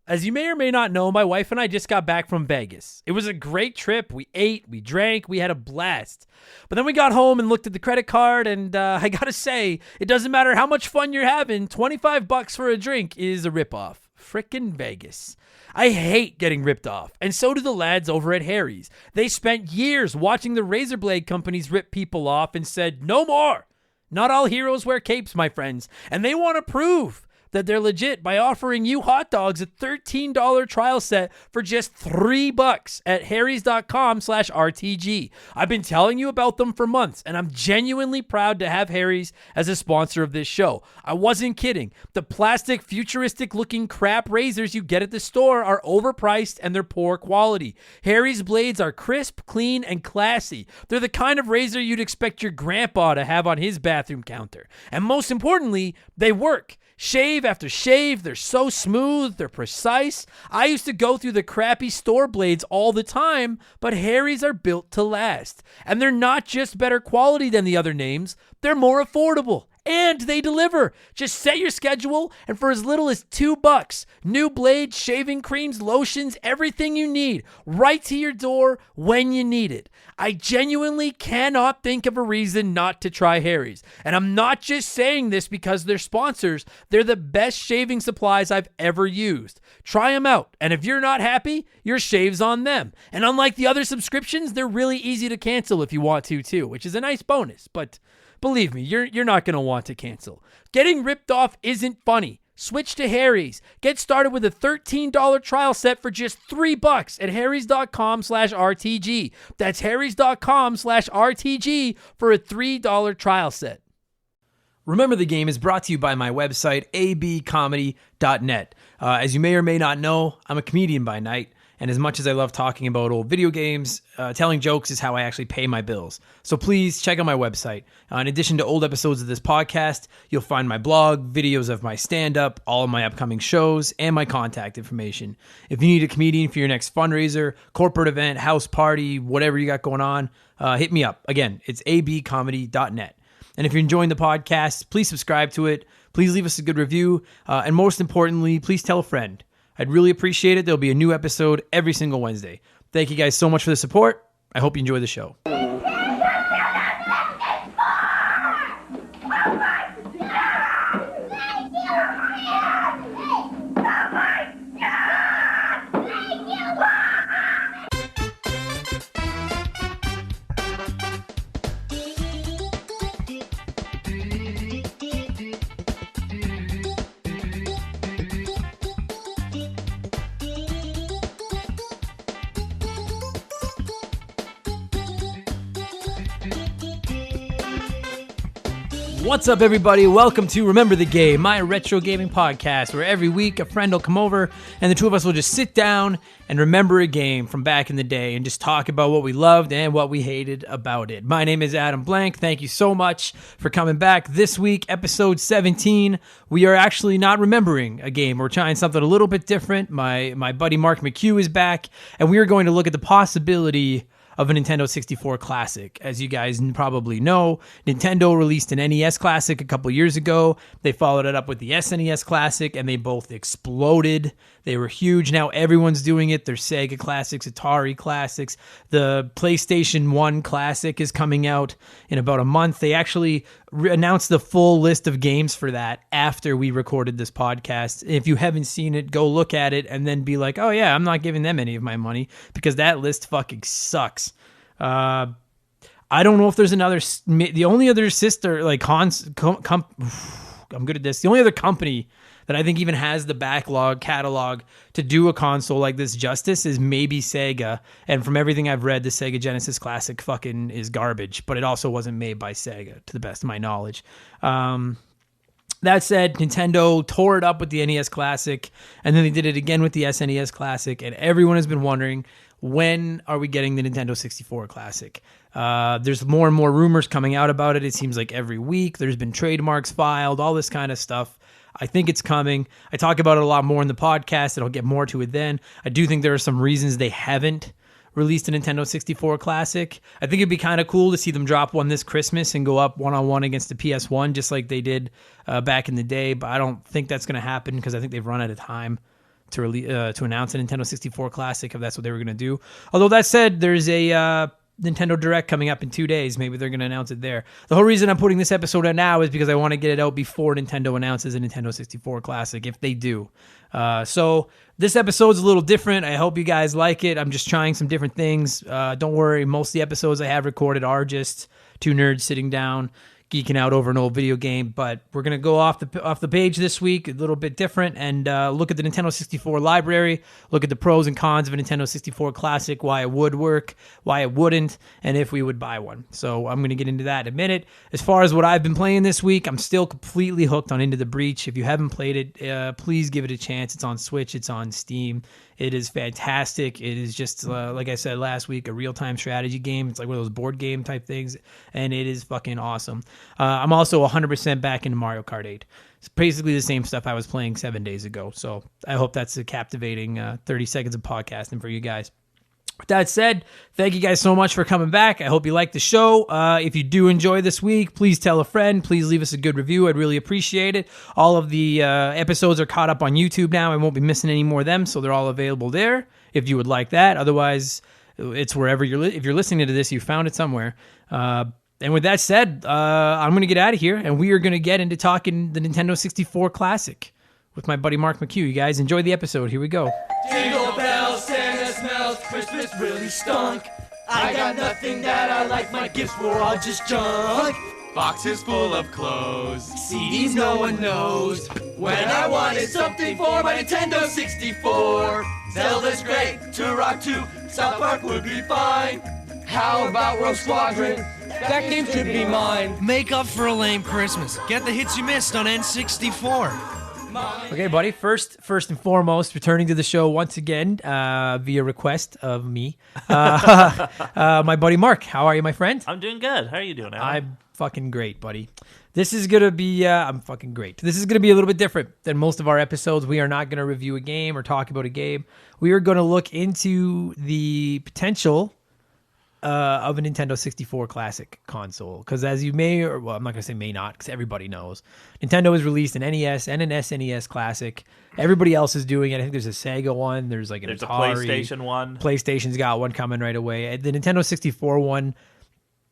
As you may or may not know, my wife and I just got back from Vegas. It was a great trip. We ate, we drank, we had a blast. But then we got home and looked at the credit card, and I gotta say, it doesn't matter how much fun you're having, $25 for a drink is a ripoff. Frickin' Vegas. I hate getting ripped off, and so do the lads over at Harry's. They spent years watching the razor blade companies rip people off and said, no more. Not all heroes wear capes, my friends, and they want to prove that they're legit by offering you hot dogs a $13 trial set for just $3 at harrys.com/RTG. I've been telling you about them for months, and I'm genuinely proud to have Harry's as a sponsor of this show. I wasn't kidding. The plastic, futuristic-looking crap razors you get at the store are overpriced and they're poor quality. Harry's blades are crisp, clean, and classy. They're the kind of razor you'd expect your grandpa to have on his bathroom counter. And most importantly, they work. Shave after shave, they're so smooth, they're precise. I used to go through the crappy store blades all the time, but Harry's are built to last. And they're not just better quality than the other names, they're more affordable. And they deliver. Just set your schedule, and for as little as $2, new blades, shaving creams, lotions, everything you need, right to your door when you need it. I genuinely cannot think of a reason not to try Harry's. And I'm not just saying this because they're sponsors. They're the best shaving supplies I've ever used. Try them out, and if you're not happy, your shave's on them. And unlike the other subscriptions, they're really easy to cancel if you want to too, which is a nice bonus, but believe me, you're not going to want to cancel. Getting ripped off isn't funny. Switch to Harry's. Get started with a $13 trial set for just $3 at harrys.com/RTG. That's harrys.com/RTG for a $3 trial set. Remember the Game is brought to you by my website, abcomedy.net. As you may or may not know, I'm a comedian by night. And as much as I love talking about old video games, telling jokes is how I actually pay my bills. So please check out my website. In addition to old episodes of this podcast, you'll find my blog, videos of my stand-up, all of my upcoming shows, and my contact information. If you need a comedian for your next fundraiser, corporate event, house party, whatever you got going on, hit me up. Again, it's abcomedy.net. And if you're enjoying the podcast, please subscribe to it. Please leave us a good review. And most importantly, please tell a friend. I'd really appreciate it. There'll be a new episode every single Wednesday. Thank you guys so much for the support. I hope you enjoy the show. What's up, everybody? Welcome to Remember the Game, my retro gaming podcast, where every week a friend will come over and the two of us will just sit down and remember a game from back in the day and just talk about what we loved and what we hated about it. My name is Adam Blank. Thank you so much for coming back. This week, episode 17, we are actually not remembering a game. We're trying something a little bit different. My buddy Mark McCue is back, and we are going to look at the possibility of a Nintendo 64 Classic. As you guys probably know, Nintendo released an NES Classic a couple years ago. They followed it up with the SNES Classic, and they both exploded. They were huge. Now everyone's doing it. There's Sega Classics, Atari Classics. The PlayStation 1 Classic is coming out in about a month. They actually announced the full list of games for that after we recorded this podcast. If you haven't seen it, go look at it and then be like, oh yeah, I'm not giving them any of my money, because that list fucking sucks. I don't know if there's another. The only other sister, like I'm good at this. The only other company that I think even has the catalog to do a console like this justice is maybe Sega. And from everything I've read, the Sega Genesis Classic fucking is garbage, but it also wasn't made by Sega, to the best of my knowledge. That said, Nintendo tore it up with the NES Classic, and then they did it again with the SNES Classic, and everyone has been wondering, when are we getting the Nintendo 64 Classic? There's more and more rumors coming out about it. It seems like every week there's been trademarks filed, all this kind of stuff. I think it's coming. I talk about it a lot more in the podcast, and I'll get more to it then. I do think there are some reasons they haven't released a Nintendo 64 Classic. I think it'd be kind of cool to see them drop one this Christmas and go up one-on-one against the PS1, just like they did back in the day, but I don't think that's going to happen because I think they've run out of time. to announce a Nintendo 64 Classic if that's what they were going to do. Although that said, there's a Nintendo Direct coming up in 2 days. Maybe they're going to announce it there. The whole reason I'm putting this episode out now is because I want to get it out before Nintendo announces a Nintendo 64 Classic, if they do. So this episode's a little different. I hope you guys like it. I'm just trying some different things. Don't worry, most of the episodes I have recorded are just two nerds sitting down, geeking out over an old video game, but we're going to go off the page this week, a little bit different, and look at the Nintendo 64 library, look at the pros and cons of a Nintendo 64 Classic, why it would work, why it wouldn't, and if we would buy one. So I'm going to get into that in a minute. As far as what I've been playing this week, I'm still completely hooked on Into the Breach. If you haven't played it, please give it a chance. It's on Switch, it's on Steam. It is fantastic. It is just, like I said last week, a real-time strategy game. It's like one of those board game type things, and it is fucking awesome. I'm also 100% back into Mario Kart 8. It's basically the same stuff I was playing 7 days ago, so I hope that's a captivating 30 seconds of podcasting for you guys. With that said, thank you guys so much for coming back. I hope you liked the show. If you do enjoy this week, please tell a friend. Please leave us a good review. I'd really appreciate it. All of the episodes are caught up on YouTube now. I won't be missing any more of them, so they're all available there if you would like that. Otherwise, it's wherever if you're listening to this, you found it somewhere. And with that said, I'm going to get out of here, and we are going to get into talking the Nintendo 64 Classic with my buddy Mark McCue. You guys enjoy the episode. Here we go. Jingle bells, Santa smells, Christmas really stunk. I got nothing that I like, my gifts were all just junk. Boxes full of clothes, CDs no one knows. When I wanted something for my Nintendo 64. Zelda's great, Turok 2, South Park would be fine. How about Rogue Squadron? That game should be mine. Make up for a lame Christmas. Get the hits you missed on N64. Okay, buddy. First and foremost, returning to the show once again via request of me, my buddy Mark. How are you, my friend? I'm doing good. How are you doing, Alan? I'm fucking great, buddy. This is gonna be I'm fucking great. This is gonna be a little bit different than most of our episodes. We are not gonna review a game or talk about a game. We are gonna look into the potential of a Nintendo 64 Classic console. Because as you may, or well, I'm not going to say may not, because everybody knows, Nintendo has released an NES and an SNES Classic. Everybody else is doing it. I think there's a Sega one. There's like an There's Atari. a PlayStation one. PlayStation's got one coming right away. The Nintendo 64 one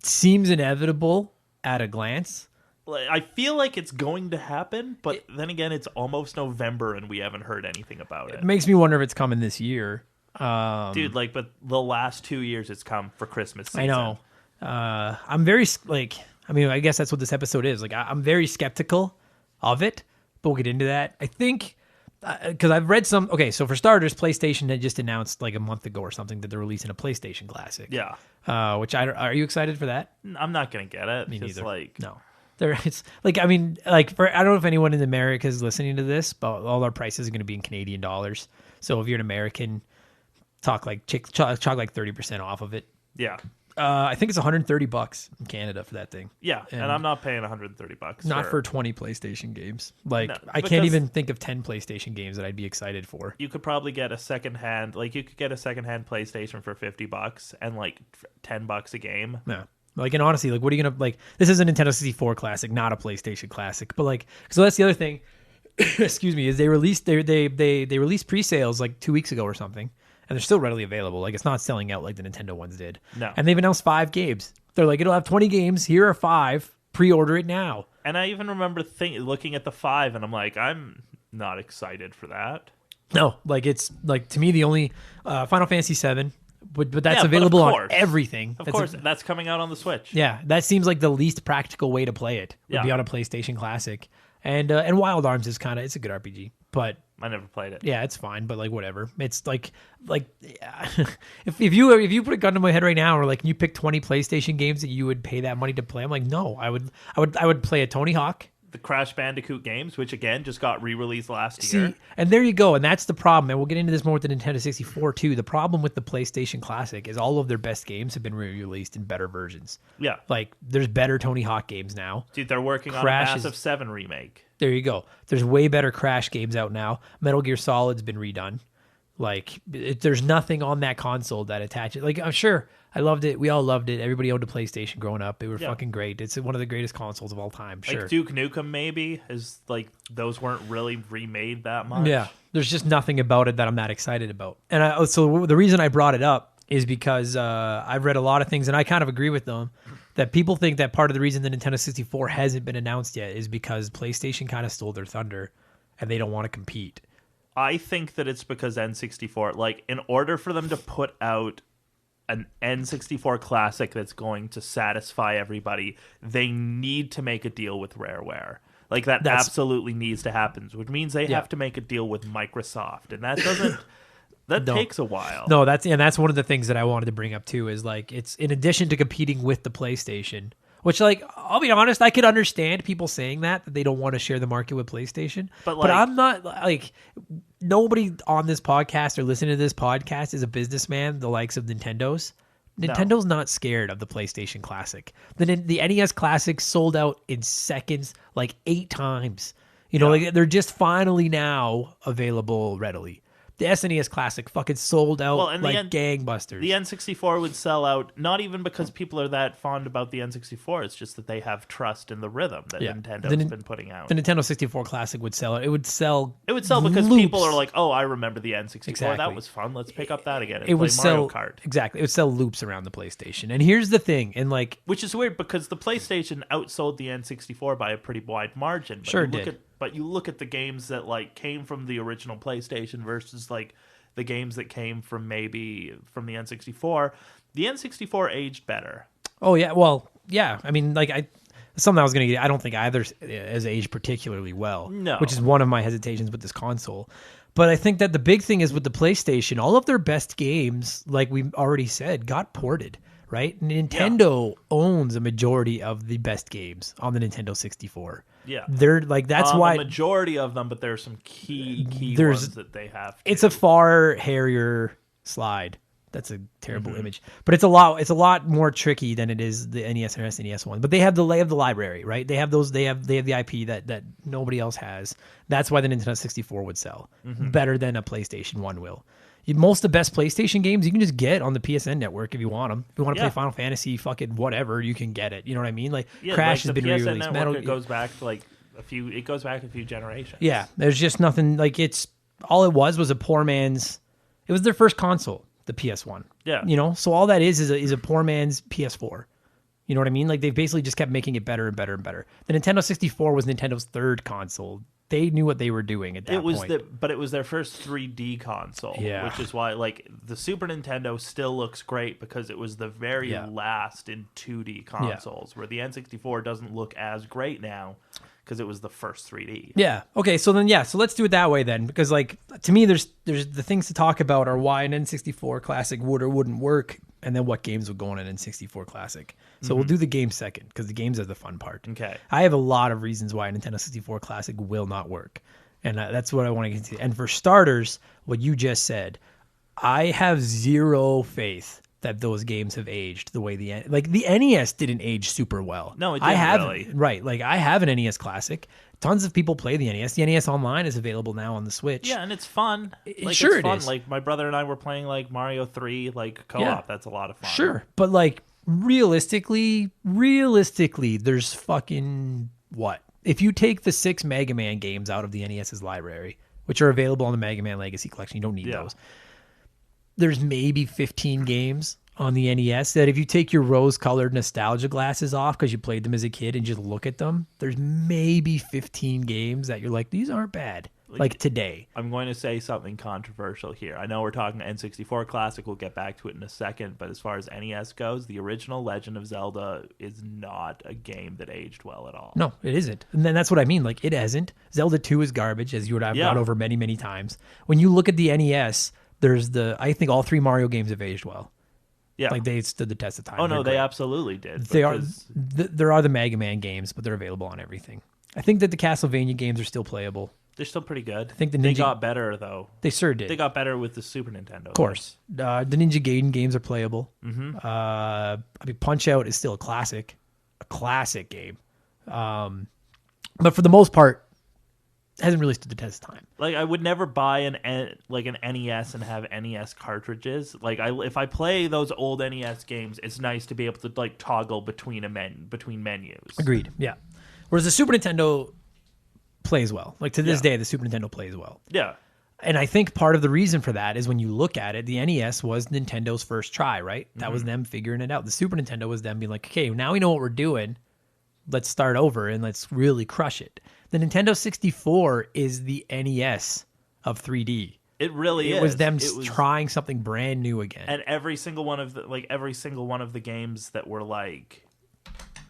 seems inevitable at a glance. I feel like it's going to happen, but then again, it's almost November and we haven't heard anything about it. It makes me wonder if it's coming this year. Dude, but the last 2 years it's come for Christmas season. I know. I'm very, I guess that's what this episode is. I'm very skeptical of it, but we'll get into that. I think, because I've read some, okay, so for starters, PlayStation had just announced like a month ago or something that they're releasing a PlayStation Classic. Yeah. Are you excited for that? I'm not going to get it. Me neither. No. It's I don't know if anyone in America is listening to this, but all our prices are going to be in Canadian dollars. So if you're an American, chalk like 30% off of it. Yeah. I think it's $130 in Canada for that thing. Yeah, and I'm not paying $130. Not for 20 PlayStation games. No, I can't even think of 10 PlayStation games that I'd be excited for. You could probably get a secondhand PlayStation for $50 and like $10 a game. Yeah. And honestly, what are you gonna this is a Nintendo 64 Classic, not a PlayStation Classic. But so that's the other thing. Excuse me, is they released pre-sales 2 weeks ago or something. And they're still readily available. It's not selling out like the Nintendo ones did. No. And they've announced 5 games. They're like, it'll have 20 games. Here are 5. Pre-order it now. And I even remember looking at the 5, and I'm like, I'm not excited for that. No, it's to me the only Final Fantasy 7, but that's available on everything. Of course, that's coming out on the Switch. Yeah, that seems like the least practical way to play it. Would be on a PlayStation Classic. And Wild Arms is it's a good RPG, but I never played it. Yeah, it's fine, but whatever. It's if you put a gun to my head right now, or you pick 20 PlayStation games that you would pay that money to play, I'm like, no, I would play a Tony Hawk. The Crash Bandicoot games, which again just got re-released last year. And there you go, and that's the problem. And we'll get into this more with the Nintendo 64 too. The problem with the PlayStation Classic is all of their best games have been re-released in better versions. Yeah, there's better Tony Hawk games now. Dude, they're working on a massive 7 remake. There you go. There's way better Crash games out now. Metal Gear Solid's been redone. Like, there's nothing on that console that attaches. Like, I'm sure I loved it. We all loved it. Everybody owned a PlayStation growing up. They were fucking great. It's one of the greatest consoles of all time. Sure. Like Duke Nukem, maybe is like those weren't really remade that much. Yeah, there's just nothing about it that I'm that excited about. And so the reason I brought it up is because I've read a lot of things, and I kind of agree with them, that people think that part of the reason the Nintendo 64 hasn't been announced yet is because PlayStation kind of stole their thunder, and they don't want to compete. I think that it's because N64, like, in order for them to put out an N64 Classic that's going to satisfy everybody, they need to make a deal with Rareware. Like, that's absolutely needs to happen, which means they have to make a deal with Microsoft, and that doesn't... That takes a while. No, that's one of the things that I wanted to bring up too, is like, it's in addition to competing with the PlayStation, which, like, I'll be honest, I could understand people saying that they don't want to share the market with PlayStation. But I'm not, like, nobody on this podcast or listening to this podcast is a businessman, the likes of Nintendo's. Nintendo's not scared of the PlayStation Classic. The NES Classic sold out in seconds, like 8 times. You know, like, they're just finally now available readily. The SNES Classic fucking sold out like gangbusters. The N64 would sell out, not even because people are that fond about the N64. It's just that they have trust in the rhythm that Nintendo's been putting out. The Nintendo 64 Classic would sell it. It would sell because loops. people are like, oh, I remember the N64. Exactly. That was fun. Let's pick up that again and it would play Mario sell, Kart. Exactly. It would sell loops around the PlayStation. And here's the thing. And like, which is weird because the PlayStation outsold the N64 by a pretty wide margin. But but you look at the games that like came from the original PlayStation versus like the games that came from maybe from the N64, the N64 aged better. Oh yeah, well, yeah. I mean, like something I was gonna get. I don't think either has aged particularly well. No, which is one of my hesitations with this console. But I think that the big thing is with the PlayStation, all of their best games, like we already said, got ported. Right? Nintendo owns a majority of the best games on the Nintendo 64. Yeah. They're like, that's why a majority of them, but there's some key ones that they have. It's a far hairier slide. That's a terrible image, but it's a lot more tricky than it is the NES and SNES one. But they have the library, right? They have they have the IP that nobody else has. That's why the Nintendo 64 would sell better than a PlayStation 1 will. Most of the best PlayStation games you can just get on the PSN network if you want them. If you want to play Final Fantasy, fucking whatever, you can get it. You know what I mean? Like Crash has been re-released. It goes back to like a few generations. Yeah, there's just nothing like it's all it was a poor man's. It was their first console, the PS1. Yeah, you know, so all that is a poor man's PS4. You know what I mean? Like they basically just kept making it better and better and better. The Nintendo 64 was Nintendo's third console. They knew what they were doing at that point. But it was their first 3D console, which is why like the Super Nintendo still looks great because it was the very last in 2D consoles, where the N64 doesn't look as great now because it was the first 3D. Yeah. Okay. So then, so let's do it that way then, because like to me, there's the things to talk about are why an N64 Classic would or wouldn't work, and then what games would go on an N64 Classic. So we'll do the games second because the games are the fun part. Okay. I have a lot of reasons why a Nintendo 64 Classic will not work, and that's what I want to get to. And for starters, what you just said, I have zero faith that those games have aged the way the NES didn't age super well. No, it didn't really. Right. Like I have an NES Classic. Tons of people play the NES. The NES Online is available now on the Switch. Yeah, and it's fun. It's fun. is. Like my brother and I were playing like Mario 3 like co-op. Yeah. That's a lot of fun. Sure. But like realistically, there's fucking what? If you take the 6 Mega Man games out of the NES's library, which are available on the Mega Man Legacy Collection, you don't need those. There's maybe 15 games on the NES that if you take your rose-colored nostalgia glasses off because you played them as a kid and just look at them, there's maybe 15 games that you're like, these aren't bad. Like today. I'm going to say something controversial here. I know we're talking N64 Classic. We'll get back to it in a second. But as far as NES goes, the original Legend of Zelda is not a game that aged well at all. No, it isn't. And then that's what I mean. Like, it hasn't. Zelda 2 is garbage, as you and I have gone over many, many times. When you look at the NES, I think all 3 Mario games have aged well. Yeah. Like, they stood the test of time. Oh, no, they absolutely did. There are the Mega Man games, but they're available on everything. I think that the Castlevania games are still playable. They're still pretty good. I think they got better, though. They sure did. They got better with the Super Nintendo. Of course. The Ninja Gaiden games are playable. Mm-hmm. I mean, Punch-Out is still a classic game. But for the most part, hasn't really stood the test of time. Like, I would never buy an NES and have NES cartridges. Like, if I play those old NES games, it's nice to be able to like toggle between menus. Agreed. Yeah. Whereas the Super Nintendo plays well. Like to this day, the Super Nintendo plays well. Yeah. And I think part of the reason for that is when you look at it, the NES was Nintendo's first try, right? That was them figuring it out. The Super Nintendo was them being like, okay, now we know what we're doing. Let's start over and let's really crush it. The Nintendo 64 is the NES of 3D. It really is. It was them trying something brand new again. And every single one of the games that were like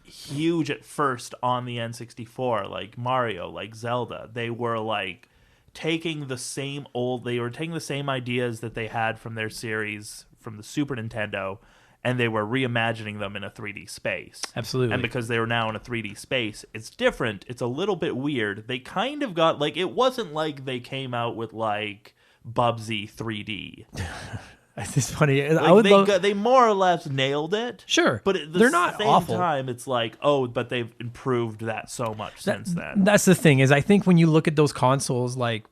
huge at first on the N64, like Mario, like Zelda, they were like taking the same ideas that they had from their series from the Super Nintendo, and they were reimagining them in a 3D space. Absolutely. And because they were now in a 3D space, it's different. It's a little bit weird. They kind of got like, it wasn't like they came out with like Bubsy 3D. It's funny. Like they more or less nailed it. Sure. But at the they're not same awful. time, it's like, oh, but they've improved that so much since then. That's the thing is I think when you look at those consoles, like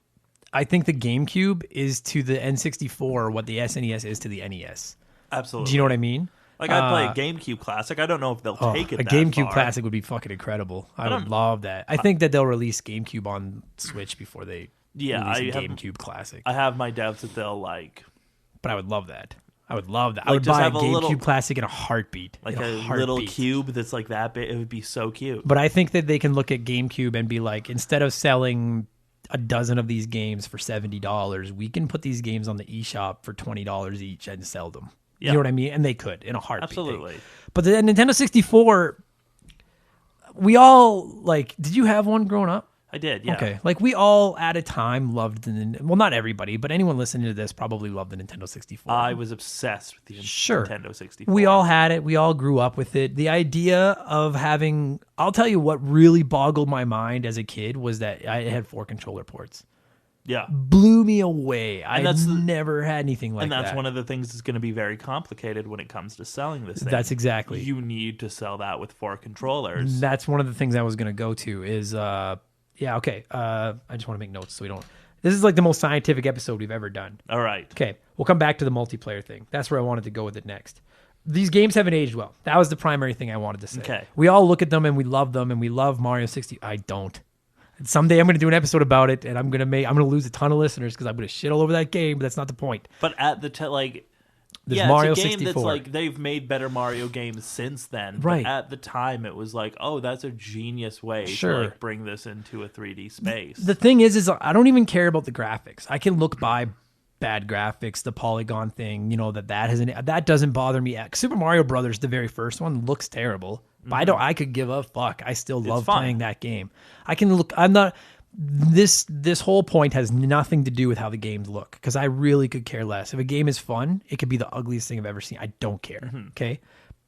I think the GameCube is to the N64 what the SNES is to the NES. Absolutely. Do you know what I mean? Like I'd play a GameCube Classic. I don't know if they'll take it a that GameCube far. Classic would be fucking incredible. I would love that. I think that they'll release GameCube on Switch before they release a GameCube Classic. I have my doubts that they'll like. But I would love that. I would love that. I Like, would just buy a have a GameCube little- Classic in a heartbeat. Like in a heartbeat. little cube that's like that big. It would be so cute. But I think that they can look at GameCube and be like, instead of selling a dozen of these games for $70, we can put these games on the eShop for $20 each and sell them. You know what I mean? And they could in a heartbeat. Absolutely. But the Nintendo 64, we all like. Did you have one growing up? I did, yeah. Okay. Like we all at a time loved well, not everybody, but anyone listening to this probably loved the Nintendo 64. I was obsessed with the Nintendo 64. We all had it. We all grew up with it. The idea of having, I'll tell you what really boggled my mind as a kid was that I had 4 controller ports. Yeah. Blew me away. I that's never had anything like that. And that's one of the things that's going to be very complicated when it comes to selling this thing. That's exactly. You need to sell that with 4 controllers. That's one of the things I was going to go to is, yeah, okay. I just want to make notes so we don't. This is like the most scientific episode we've ever done. All right. Okay, we'll come back to the multiplayer thing. That's where I wanted to go with it next. These games haven't aged well. That was the primary thing I wanted to say. Okay. We all look at them and we love them and we love Mario 60. I don't. Someday I'm going to do an episode about it and I'm going to lose a ton of listeners because I'm going to shit all over that game, but that's not the point. But at the There's Mario it's a game 64. that's like they've made better Mario games since then. Right. But at the time, it was like, oh, that's a genius way to like bring this into a 3D space. The thing is I don't even care about the graphics. I can look by bad graphics, the polygon thing, that doesn't bother me. Super Mario Brothers, the very first one, looks terrible. But I could give a fuck. I still love playing that game. I can look. I'm not. This whole point has nothing to do with how the games look because I really could care less. If a game is fun, it could be the ugliest thing I've ever seen. I don't care. Okay,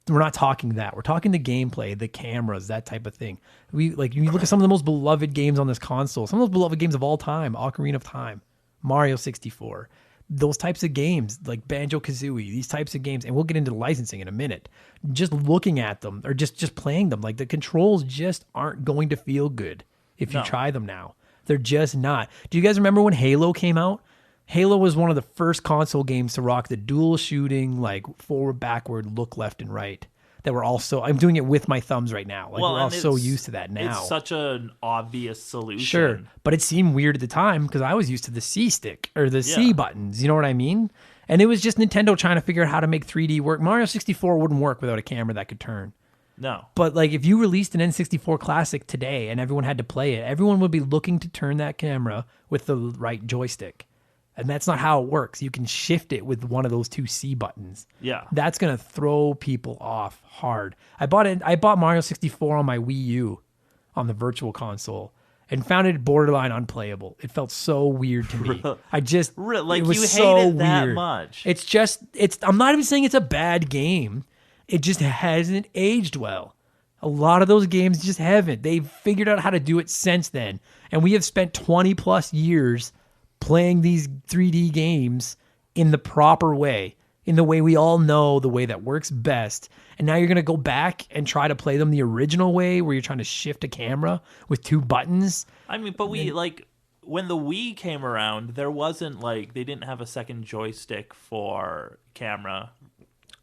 we're not talking that. We're talking the gameplay, the cameras, that type of thing. You look at some of the most beloved games on this console, some of those beloved games of all time: Ocarina of Time, Mario 64. Those types of games like Banjo-Kazooie, these types of games, and we'll get into the licensing in a minute. Just looking at them or just playing them, like the controls just aren't going to feel good if you try them now. They're just not. Do you guys remember when Halo came out? Halo was one of the first console games to rock the dual shooting, like forward, backward, look left and right. That we're also, I'm doing it with my thumbs right now. Like we're all so used to that now. It's such an obvious solution. Sure, but it seemed weird at the time because I was used to the C stick or the C buttons. You know what I mean? And it was just Nintendo trying to figure out how to make 3D work. Mario 64 wouldn't work without a camera that could turn. No. But like if you released an N64 Classic today and everyone had to play it, everyone would be looking to turn that camera with the right joystick. And that's not how it works. You can shift it with one of those 2 C buttons. Yeah. That's going to throw people off hard. I bought Mario 64 on my Wii U on the virtual console and found it borderline unplayable. It felt so weird to me. Like it was you hate so it that weird. much. I'm not even saying it's a bad game. It just hasn't aged well. A lot of those games just haven't. They've figured out how to do it since then. And we have spent 20 plus years playing these 3D games in the proper way, in the way we all know, the way that works best. And now you're going to go back and try to play them the original way where you're trying to shift a camera with 2 buttons. I mean, but when the Wii came around, there wasn't like they didn't have a second joystick for camera.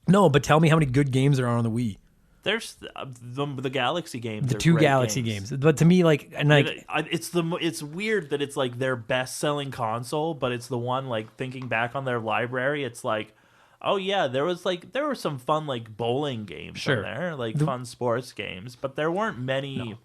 No, but tell me how many good games there are on the Wii. There's the Galaxy games. The two Galaxy games. But to me, like, and like, it's weird that it's like their best selling console, but it's the one like thinking back on their library, it's like, oh yeah, there were some fun like bowling games in there, like fun sports games, but there weren't many. No.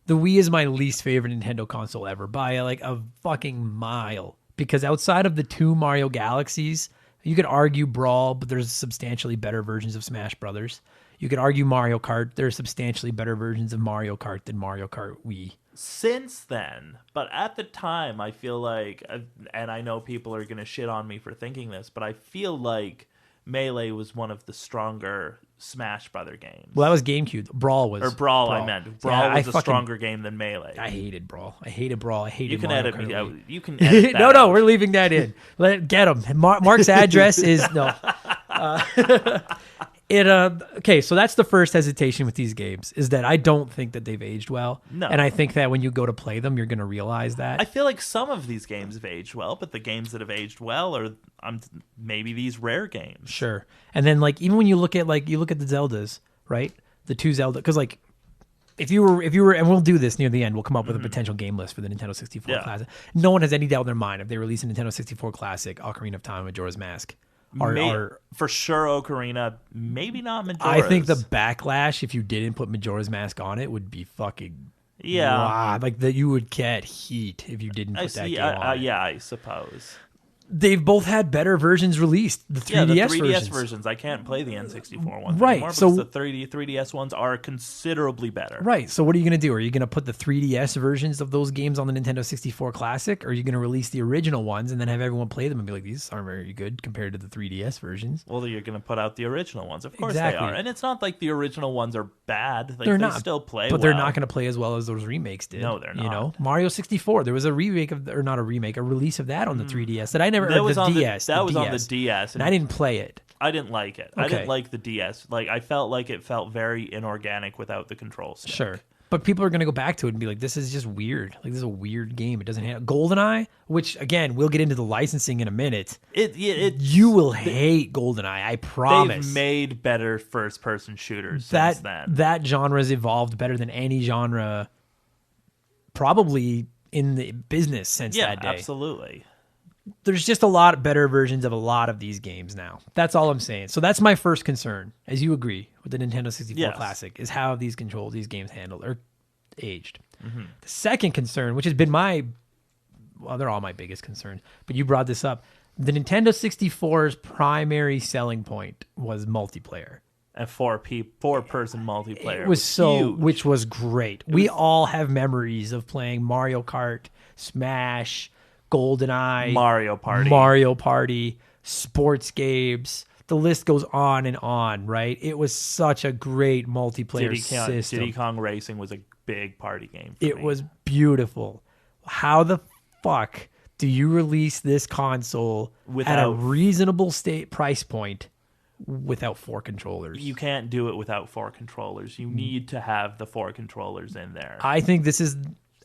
The Wii is my least favorite Nintendo console ever by like a fucking mile, because outside of the two Mario Galaxies, you could argue Brawl, but there's substantially better versions of Smash Brothers. You could argue Mario Kart. There are substantially better versions of Mario Kart than Mario Kart Wii. Since then, but at the time, I feel like, and I know people are going to shit on me for thinking this, but I feel like Melee was one of the stronger Smash Brother games. Well, that was GameCube. Brawl was... Or Brawl. I meant. Brawl was a stronger game than Melee. I hated Brawl. I hated Brawl. I hated You can Mario edit Kart me Wii. out. You can edit that No, out. we're leaving that in. Get him. Mark's address is... No. Okay, so that's the first hesitation with these games, is that I don't think that they've aged well. No. And I think that when you go to play them, you're going to realize that. I feel like some of these games have aged well, but the games that have aged well are maybe these rare games. Sure. And then like even when you look at the Zeldas, right? The two Zelda, because like if you were, and we'll do this near the end, we'll come up with a potential game list for the Nintendo 64 Classic. No one has any doubt in their mind if they release a Nintendo 64 Classic, Ocarina of Time, Majora's Mask. For sure, Ocarina, maybe not Majora's. I think the backlash if you didn't put Majora's Mask on it would be fucking like that. You would get heat if you didn't put that game on. Yeah, I suppose. They've both had better versions released. The 3DS versions. I can't play the N64 ones right, anymore so because the 3DS ones are considerably better. Right. So what are you going to do? Are you going to put the 3DS versions of those games on the Nintendo 64 Classic? Or are you going to release the original ones and then have everyone play them and be like, these aren't very good compared to the 3DS versions? Well, you're going to put out the original ones. Of course Exactly. they are. And it's not like the original ones are bad. Like, they're they not. still play but well. they're not going to play as well as those remakes did. No, they're not. You know, Mario 64, there was a remake of, or not a remake, a release of that on the 3DS that I never, That or was the on DS. That was on the DS. And I didn't play it. I didn't like it. I Okay. didn't like the DS. Like, I felt like it felt very inorganic without the control stick. Sure. But people are going to go back to it and be like, this is just weird. Like, this is a weird game. It doesn't have... GoldenEye, which, again, we'll get into the licensing in a minute. You will hate GoldenEye, I promise. They've made better first-person shooters since then. That genre has evolved better than any genre probably in the business since that day. Yeah, absolutely. There's just a lot better versions of a lot of these games now. That's all I'm saying. So that's my first concern, as you agree with the Nintendo 64 Classic, is how these games handled or aged. Mm-hmm. The second concern, which has been they're all my biggest concerns, but you brought this up. The Nintendo 64's primary selling point was multiplayer. And four-person multiplayer. It was which was great. We all have memories of playing Mario Kart, Smash, GoldenEye, Mario Party, sports games. The list goes on and on, right? It was such a great multiplayer system. Diddy Kong Racing was a big party game for It me. was beautiful. How the fuck do you release this console at a reasonable price point without 4 controllers? You can't do it without 4 controllers. You need to have the 4 controllers in there. I think this is...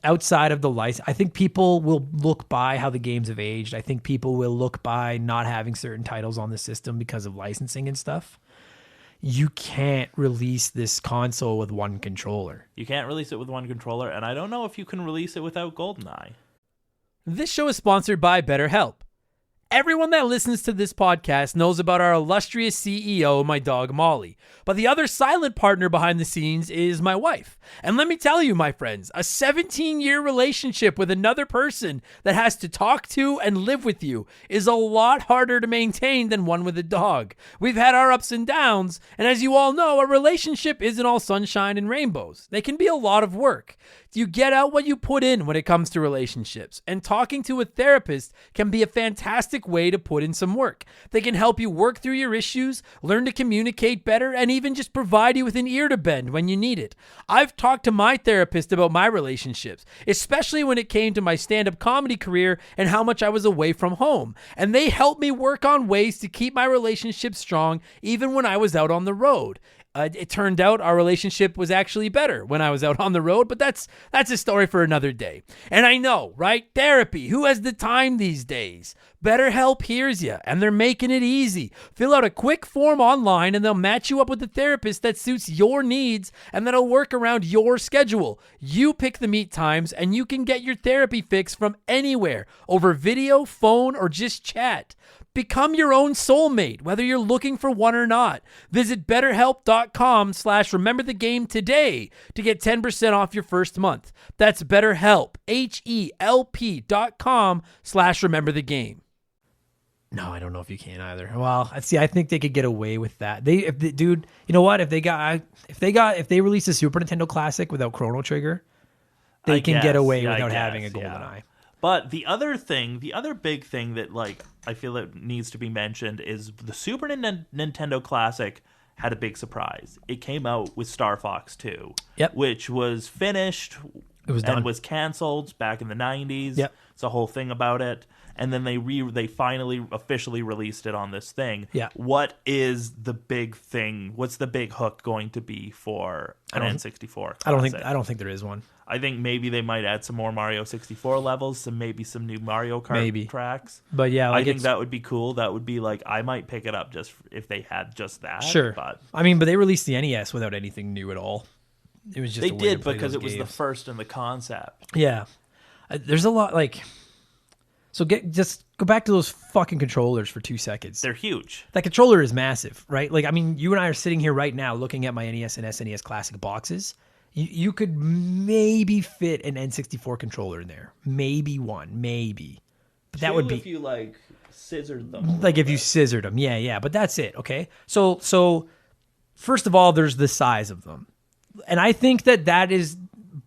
outside of the license, I think people will look by how the games have aged. I think people will look by not having certain titles on the system because of licensing and stuff. You can't release this console with 1 controller. You can't release it with 1 controller, and I don't know if you can release it without GoldenEye. This show is sponsored by BetterHelp. Everyone that listens to this podcast knows about our illustrious CEO, my dog Molly. But the other silent partner behind the scenes is my wife. And let me tell you, my friends, a 17-year relationship with another person that has to talk to and live with you is a lot harder to maintain than one with a dog. We've had our ups and downs, and as you all know, a relationship isn't all sunshine and rainbows. They can be a lot of work. You get out what you put in when it comes to relationships, and talking to a therapist can be a fantastic way to put in some work. They can help you work through your issues, learn to communicate better, and even just provide you with an ear to bend when you need it. I've talked to my therapist about my relationships, especially when it came to my stand-up comedy career and how much I was away from home, and they helped me work on ways to keep my relationships strong even when I was out on the road. It turned out our relationship was actually better when I was out on the road, but that's a story for another day. And I know, right? Therapy. Who has the time these days? BetterHelp hears you, and they're making it easy. Fill out a quick form online, and they'll match you up with a therapist that suits your needs and that'll work around your schedule. You pick the meet times, and you can get your therapy fix from anywhere over video, phone, or just chat. Become your own soulmate, whether you're looking for one or not. Visit BetterHelp.com/rememberthegame today to get 10% off your first month. That's BetterHelp, HELP.com/rememberthegame. No, I don't know if you can either. Well, see, I think they could get away with that. Dude, you know what? If they release a Super Nintendo Classic without Chrono Trigger, they can get away without having a GoldenEye. But the other big thing that like I feel that needs to be mentioned is the Super Nintendo Classic had a big surprise. It came out with Star Fox 2, which was finished. It was done. And was canceled back in the 90s. Yep. It's a whole thing about it. And then they finally officially released it on this thing. Yeah. What is the big thing? What's the big hook going to be for an N64 Classic? I don't think there is one. I think maybe they might add some more Mario 64 levels, some new Mario Kart tracks. But yeah, I think that would be cool. That would be like I might pick it up just if they had just that. Sure. But but they released the NES without anything new at all. It was just they did because it was the first in the concept. Yeah, there's a lot like. So just go back to those fucking controllers for 2 seconds. They're huge. That controller is massive, right? Like, I mean, you and I are sitting here right now looking at my NES and SNES Classic boxes. You could maybe fit an N64 controller in there. Maybe one, maybe. But that would be if you like scissored them. Like if you scissored them, yeah. But that's it, okay? So first of all, there's the size of them. And I think that is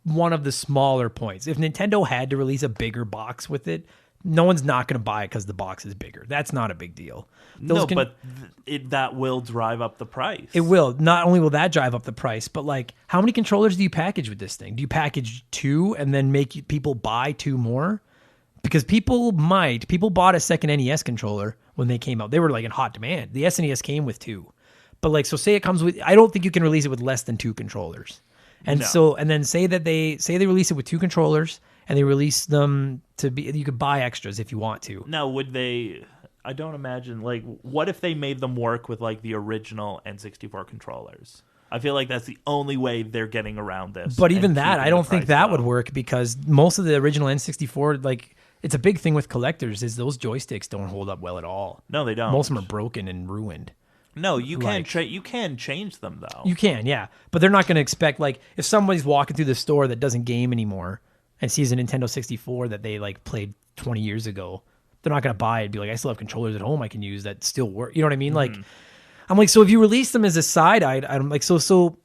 one of the smaller points. If Nintendo had to release a bigger box with it, no one's not going to buy it because the box is bigger. That's not a big deal. But that will drive up the price. It will. Not only will that drive up the price, but like, how many controllers do you package with this thing? Do you package 2 and then make people buy 2 more? Because people bought a second NES controller when they came out. They were like in hot demand. The SNES came with 2. But like, so say it comes with, I don't think you can release it with less than 2 controllers. And then say they release it with 2 controllers, and they release them to be, you could buy extras if you want to. Now, would they, I don't imagine, like, what if they made them work with, like, the original N64 controllers? I feel like that's the only way they're getting around this. But even that, I don't think that would work, because most of the original N64, like, it's a big thing with collectors, is those joysticks don't hold up well at all. No, they don't. Most of them are broken and ruined. No, you can change them, though. You can, yeah. But they're not going to expect, like, if somebody's walking through the store that doesn't game anymore and sees a Nintendo 64 that they like played 20 years ago, they're not going to buy it and be like, I still have controllers at home I can use that still work. You know what I mean? Like, I'm like, so if you release them as a side item, like, so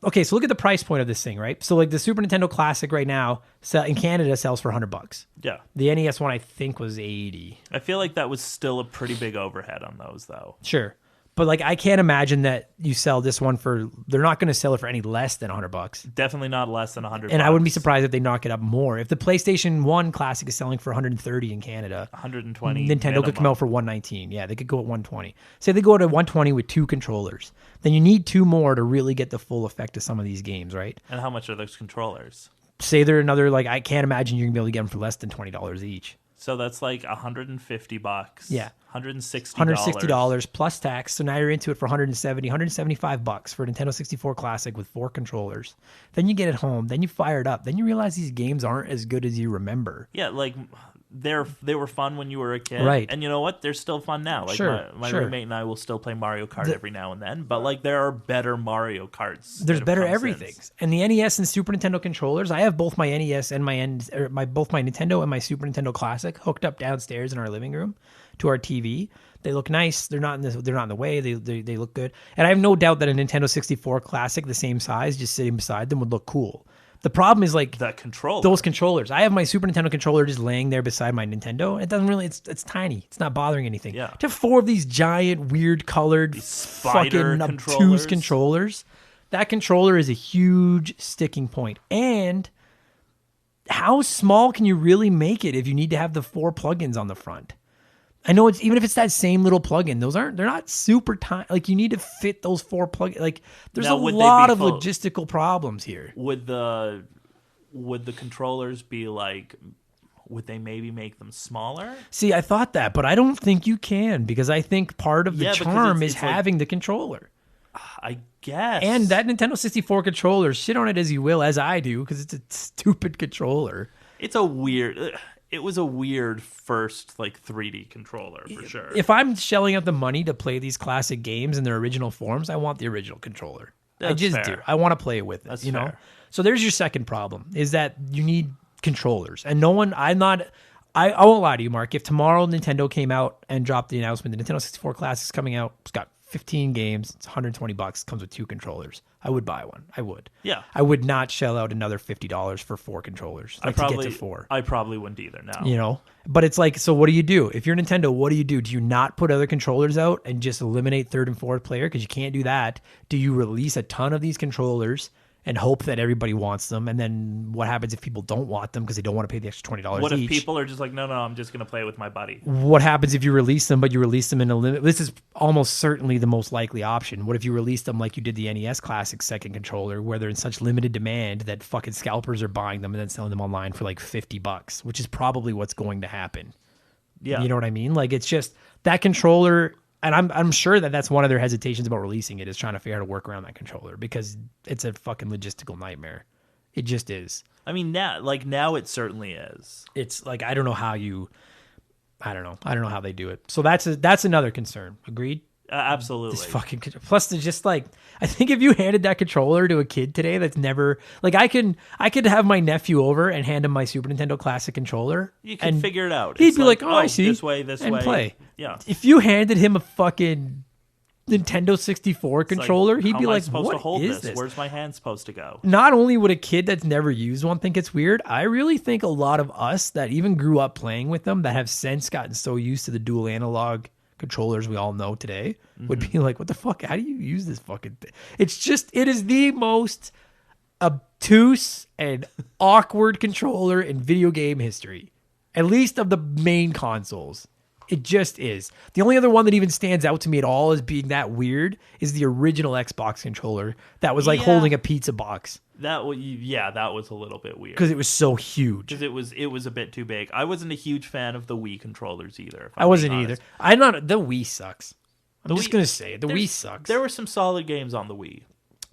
look at the price point of this thing, right? So like the Super Nintendo Classic right now in Canada sells for $100. Yeah. The NES one I think was 80. I feel like that was still a pretty big overhead on those, though. Sure. But like, I can't imagine that you sell this one for, they're not going to sell it for any less than $100. Definitely not less than $100. And I wouldn't be surprised if they knock it up more. If the PlayStation 1 Classic is selling for $130 in Canada, $120 Nintendo could come out for $119. Yeah, they could go at $120. Say they go to $120 with 2 controllers. Then you need 2 more to really get the full effect of some of these games, right? And how much are those controllers? Say they're another, like, I can't imagine you're going to be able to get them for less than $20 each. So that's like $150. Yeah. $160 plus tax. So now you're into it for $175 for a Nintendo 64 Classic with 4 controllers. Then you get it home. Then you fire it up. Then you realize these games aren't as good as you remember. Yeah, like they were fun when you were a kid, right? And you know what? They're still fun now. Like my roommate and I will still play Mario Kart every now and then. But like, there are better Mario Karts. There's better everything. And the NES and Super Nintendo controllers. I have both my NES and both my Nintendo and my Super Nintendo Classic hooked up downstairs in our living room to our TV. They look nice. They're not in the way. They look good. And I have no doubt that a Nintendo 64 Classic, the same size, just sitting beside them would look cool. The problem is like that controller. Those controllers. I have my Super Nintendo controller just laying there beside my Nintendo. It doesn't really. It's tiny. It's not bothering anything. Yeah. To have 4 of these giant, weird colored, fucking obtuse controllers. That controller is a huge sticking point. And how small can you really make it if you need to have the 4 plugins on the front? I know it's even if it's that same little plug-in, they're not super tiny. Like you need to fit those 4 plug. Like there's Now, a would they lot be of full- logistical problems here. Would the controllers be like? Would they maybe make them smaller? See, I thought that, but I don't think you can because I think part of the Yeah, because charm is it's like- having the controller. I guess. And that Nintendo 64 controller, shit on it as you will, as I do, because it's a stupid controller. It's a weird. It was a weird first like 3D controller for sure. If I'm shelling out the money to play these classic games in their original forms, I want the original controller. I That's just fair. do. I want to play with it. That's you know. fair. So there's your second problem: is that you need controllers, and no one. I won't lie to you, Mark. If tomorrow Nintendo came out and dropped the announcement, the Nintendo 64 Classic is coming out. It's got 15 games. It's $120. Comes with 2 controllers. I would buy one. I would. Yeah. I would not shell out another $50 for 4 controllers. Like to get to 4. I probably wouldn't either now. You know, but it's like, so what do you do if you're Nintendo? What do you do? Do you not put other controllers out and just eliminate 3rd and 4th player because you can't do that? Do you release a ton of these controllers and hope that everybody wants them? And then what happens if people don't want them because they don't want to pay the extra $20 What each? if people are just like, no, I'm just going to play with my buddy? What happens if you release them, but you release them in a limit? This is almost certainly the most likely option. What if you release them like you did the NES Classic second controller, where they're in such limited demand that fucking scalpers are buying them and then selling them online for like $50, which is probably what's going to happen. Yeah. You know what I mean? Like it's just that controller, and I'm sure that that's one of their hesitations about releasing it, is trying to figure out how to work around that controller because it's a fucking logistical nightmare. It just is. I mean, now it certainly is. It's like I don't know how they do it. So that's another concern. Agreed? Absolutely. This fucking plus they're just like, I think if you handed that controller to a kid today that's never like, I could have my nephew over and hand him my Super Nintendo Classic controller. You can figure it out. He'd It's be like, oh, I see. This way, and way. play. Yeah. If you handed him a fucking Nintendo 64 controller, Like, he'd how be am I like, supposed what to hold is this? this? Where's my hand supposed to go? Not only would a kid that's never used one think it's weird, I really think a lot of us that even grew up playing with them that have since gotten so used to the dual analog controllers we all know today would be like, what the fuck? How do you use this fucking thing? It is the most obtuse and awkward controller in video game history, at least of the main consoles. It just is. The only other one that even stands out to me at all as being that weird is the original Xbox controller that was like Yeah. holding a pizza box That was a little bit weird. because it was so huge. Because it was a bit too big. I wasn't a huge fan of the Wii controllers either. if I I'm wasn't being either. honest. The Wii sucks. I'm just Wii- going to say it. The Wii There's- sucks. There were some solid games on the Wii.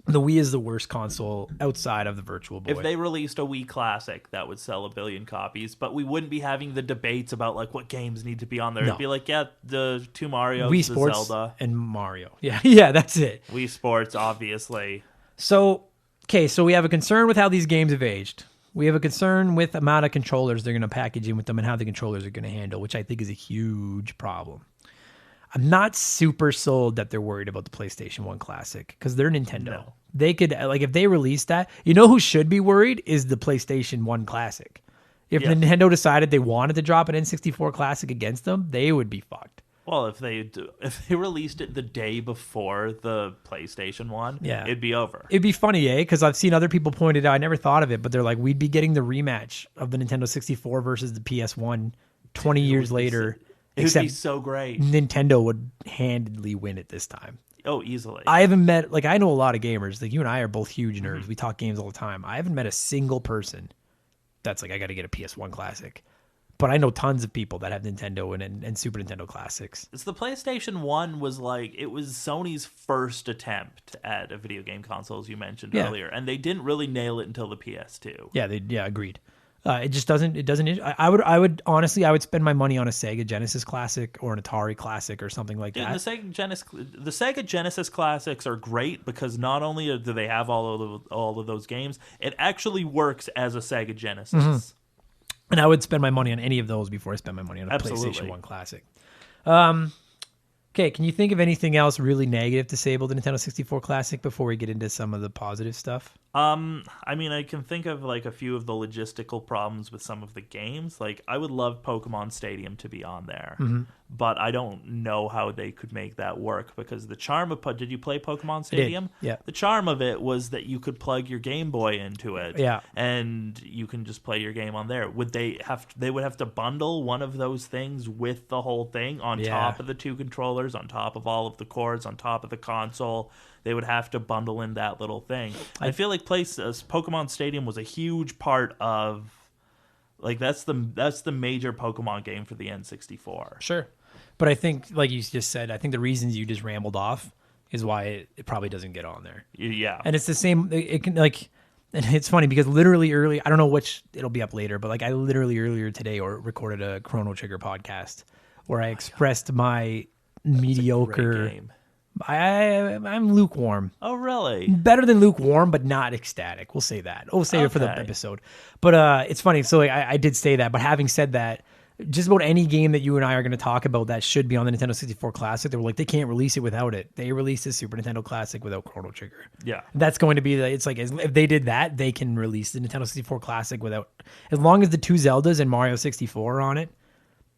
The Wii is the worst console outside of the Virtual Boy. If they released a Wii Classic, that would sell 1 billion copies, but we wouldn't be having the debates about like what games need to be on there. No. It'd be like, yeah, the 2 Marios, Wii the Sports Zelda, and Mario. Yeah, that's it. Wii Sports, obviously. So we have a concern with how these games have aged. We have a concern with the amount of controllers they're going to package in with them and how the controllers are going to handle, which I think is a huge problem. I'm not super sold that they're worried about the PlayStation 1 Classic because they're Nintendo. No. They could, like, if they released that, you know who should be worried is the PlayStation 1 Classic. If Yeah. Nintendo decided they wanted to drop an N64 Classic against them, they would be fucked. Well, if they released it the day before the PlayStation 1, Yeah. it'd be over. It'd be funny, because I've seen other people point it out. I never thought of it, but they're like, we'd be getting the rematch of the Nintendo 64 versus the PS1 20 years later. It would be Except so great. Nintendo would handedly win it this time. Oh, easily. I haven't met, like, I know a lot of gamers. Like, you and I are both huge nerds. We talk games all the time. I haven't met a single person that's like, I got to get a PS1 Classic. But I know tons of people that have Nintendo and Super Nintendo Classics. It's the PlayStation 1 was like, it was Sony's first attempt at a video game console, as you mentioned earlier. And they didn't really nail it until the PS2. Yeah, agreed. It just doesn't. I would honestly, I would spend my money on a Sega Genesis Classic or an Atari Classic or something like Dude, that. the Sega Genesis Classics are great because not only do they have all of those games, it actually works as a Sega Genesis. And I would spend my money on any of those before I spend my money on a Absolutely. PlayStation 1 Classic. Okay, can you think of anything else really negative to say about the Nintendo 64 Classic before we get into some of the positive stuff? I mean, I can think of like a few of the logistical problems with some of the games. Like, I would love Pokemon Stadium to be on there, but I don't know how they could make that work because the charm of did you play Pokemon Stadium? Yeah. The charm of it was that you could plug your Game Boy into it, Yeah. and you can just play your game on there. Would they have? They would have to bundle one of those things with the whole thing on top of the two controllers, on top of all of the cords, on top of the console. They would have to bundle in that little thing. I feel like Pokemon Stadium was a huge part of, like, that's the major Pokemon game for the N64. Sure. But I think, like you just said, I think the reasons you just rambled off is why it probably doesn't get on there. Yeah. And it's the same, it can, like, and it's funny because literally early, I don't know which, it'll be up later, but like I literally earlier today recorded a Chrono Trigger podcast where I expressed my mediocre Great game. I'm lukewarm. Oh, really? Better than lukewarm, but not ecstatic. We'll say that. We'll save it for the episode. But it's funny. So I did say that. But having said that, just about any game that you and I are going to talk about that should be on the Nintendo 64 Classic, they were like, they can't release it without it. They released the Super Nintendo Classic without Chrono Trigger. Yeah. That's going to be it's like, if they did that, they can release the Nintendo 64 Classic without, as long as the two Zeldas and Mario 64 are on it,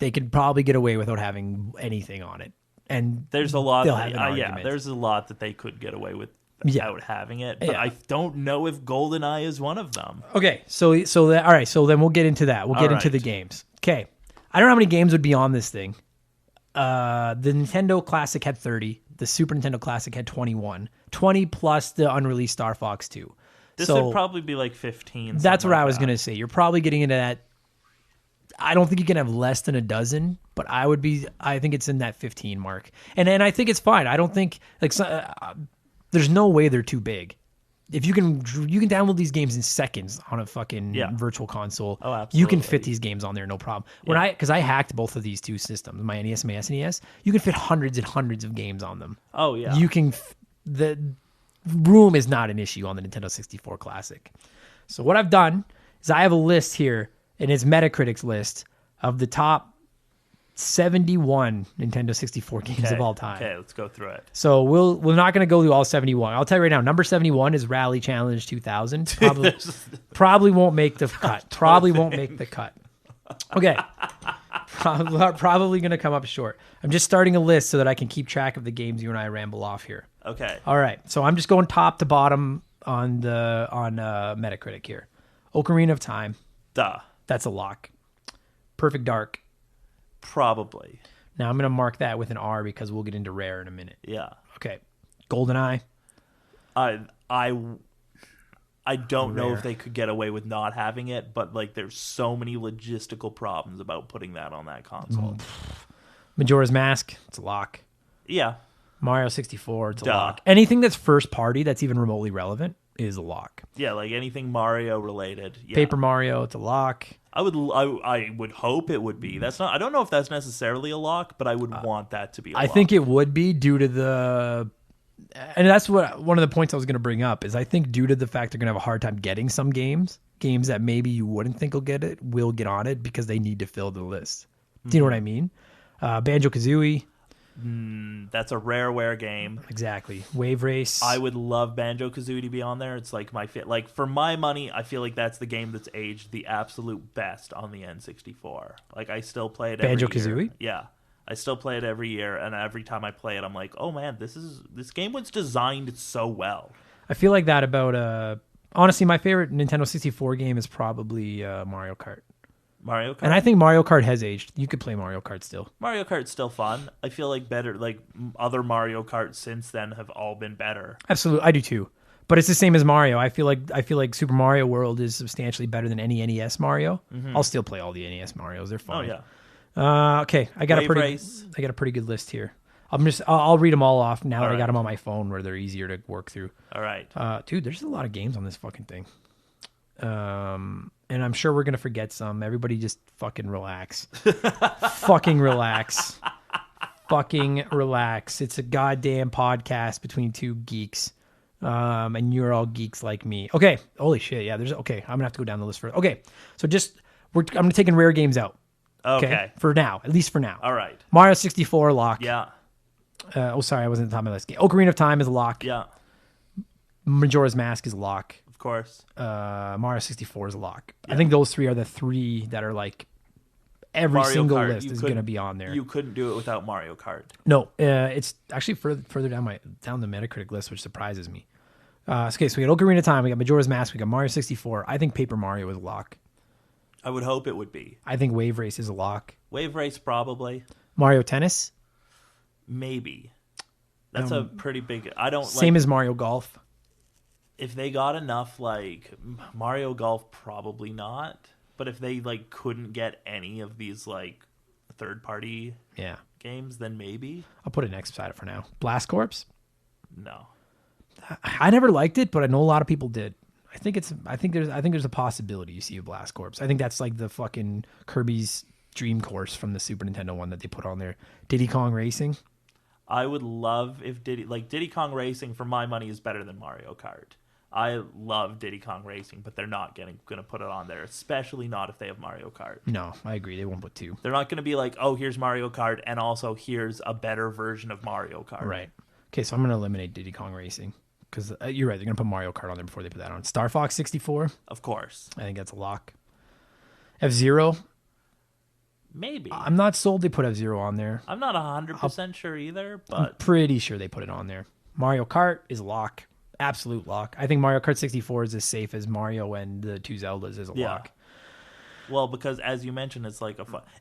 they could probably get away without having anything on it. And there's a lot. they'll have an argument. There's a lot that they could get away with without having it, but I don't know if GoldenEye is one of them. Okay, so that, all right, so then we'll get into that. We'll get into the games. Okay, I don't know how many games would be on this thing. The Nintendo Classic had 30. The Super Nintendo Classic had 21. 20 plus the unreleased Star Fox 2. This would probably be like 15. That's what I was going to say. You're probably getting into that. I don't think you can have less than a dozen, but I think it's in that 15 mark. And I think it's fine. I don't think, like, there's no way they're too big. If you can download these games in seconds on a fucking virtual console. Oh, absolutely. You can fit these games on there, no problem. Because I hacked both of these two systems, my NES and my SNES, you can fit hundreds and hundreds of games on them. Oh, yeah. The room is not an issue on the Nintendo 64 Classic. So what I've done is I have a list here, and it's Metacritic's list of the top 71 Nintendo 64 games of all time. Okay, let's go through it. So we're not going to go through all 71. I'll tell you right now, number 71 is Rally Challenge 2000. Probably won't make the cut. Probably won't make the cut. Okay. Probably going to come up short. I'm just starting a list so that I can keep track of the games you and I ramble off here. Okay. All right. So I'm just going top to bottom on Metacritic here. Ocarina of Time. Duh. That's a lock. Perfect Dark. Probably. Now I'm going to mark that with an R because we'll get into Rare in a minute. Yeah. Okay. GoldenEye. I don't know if they could get away with not having it, but like there's so many logistical problems about putting that on that console. Majora's Mask. It's a lock. Yeah. Mario 64. It's a lock. Anything that's first party that's even remotely relevant is a lock. Yeah, like anything Mario related. Yeah. Paper Mario. It's a lock. I would hope it would be. That's not. I don't know if that's necessarily a lock, but I would want that to be a lock. I think it would be due to the, and that's what one of the points I was going to bring up is I think due to the fact they're going to have a hard time getting some games that maybe you wouldn't think will get on it because they need to fill the list. Do you know what I mean? Banjo-Kazooie. That's a Rareware game. Exactly. Wave Race. I would love Banjo-Kazooie to be on there. It's like like for my money, I feel like that's the game that's aged the absolute best on the N64. Like I still play it every year. Banjo-Kazooie? Yeah. I still play it every year, and every time I play it, I'm like, oh man, this game was designed so well. I feel like that about honestly, my favorite Nintendo 64 game is probably Mario Kart. Mario Kart? And I think Mario Kart has aged. You could play Mario Kart still. Mario Kart's still fun. I feel like other Mario Karts since then have all been better. Absolutely, I do too. But it's the same as Mario. I feel like Super Mario World is substantially better than any NES Mario. Mm-hmm. I'll still play all the NES Marios. They're fun. Oh yeah. Okay, I got a pretty good list here. I'll read them all off now that I got them on my phone where they're easier to work through. All right. Dude, there's a lot of games on this fucking thing. And I'm sure we're going to forget some. Everybody just fucking relax. Fucking relax. Fucking relax. It's a goddamn podcast between two geeks. And you're all geeks like me. Okay. Holy shit. Yeah, I'm going to have to go down the list first. Okay. So I'm taking rare games out. Okay. For now. At least for now. All right. Mario 64 lock. Yeah. Sorry, I wasn't at the top of my list. Ocarina of Time is a lock. Yeah. Majora's Mask is a lock. Of Of course. Mario 64 is a lock. I think those three are the three that are like every Mario single Kart, list is going to be on there. You couldn't do it without Mario Kart. No, it's actually further down the Metacritic list, which surprises me. Okay, so we got Ocarina of Time, we got Majora's Mask, we got Mario 64. I think Paper Mario is a lock. I would hope it would be. I think Wave Race is a lock. Wave Race, probably. Mario Tennis? Maybe. That's a pretty big... I don't Same as Mario Golf. If they got enough, like, Mario Golf, probably not. But if they, like, couldn't get any of these, like, third-party games, then maybe. I'll put it next beside it for now. Blast Corps? No. I never liked it, but I know a lot of people did. I think there's a possibility you see a Blast Corps. I think that's like the fucking Kirby's Dream Course from the Super Nintendo one that they put on there. Diddy Kong Racing? I would love if Diddy Kong Racing, for my money, is better than Mario Kart. I love Diddy Kong Racing, but they're not going to put it on there, especially not if they have Mario Kart. No, I agree. They won't put two. They're not going to be like, oh, here's Mario Kart, and also here's a better version of Mario Kart. Right. Okay, so I'm going to eliminate Diddy Kong Racing because you're right. They're going to put Mario Kart on there before they put that on. Star Fox 64? Of course. I think that's a lock. F-Zero? Maybe. I'm not sold they put F-Zero on there. I'm not 100% sure either, but... I'm pretty sure they put it on there. Mario Kart is a lock. Absolute lock. I think Mario Kart 64 is as safe as Mario and the two Zeldas is a lock. Well, because as you mentioned, it's like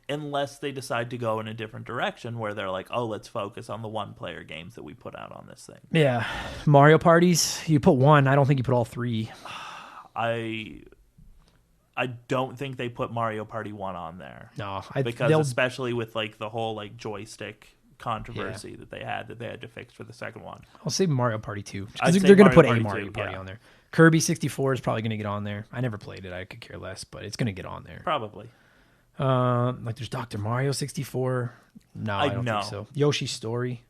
unless they decide to go in a different direction where they're like, oh, let's focus on the one-player games that we put out on this thing. Yeah. Mario parties, you put one. I don't think you put all three. I don't think they put Mario Party 1 on there. No. Because especially with like the whole like joystick controversy that they had to fix for the second one. I'll say Mario Party 2. I'd say They're going to put Mario a Party Mario 2, Party on there. Kirby 64 is probably going to get on there. I never played it. I could care less, but it's going to get on there. Probably. Like there's Dr. Mario 64. No, I don't think so. Yoshi's Story.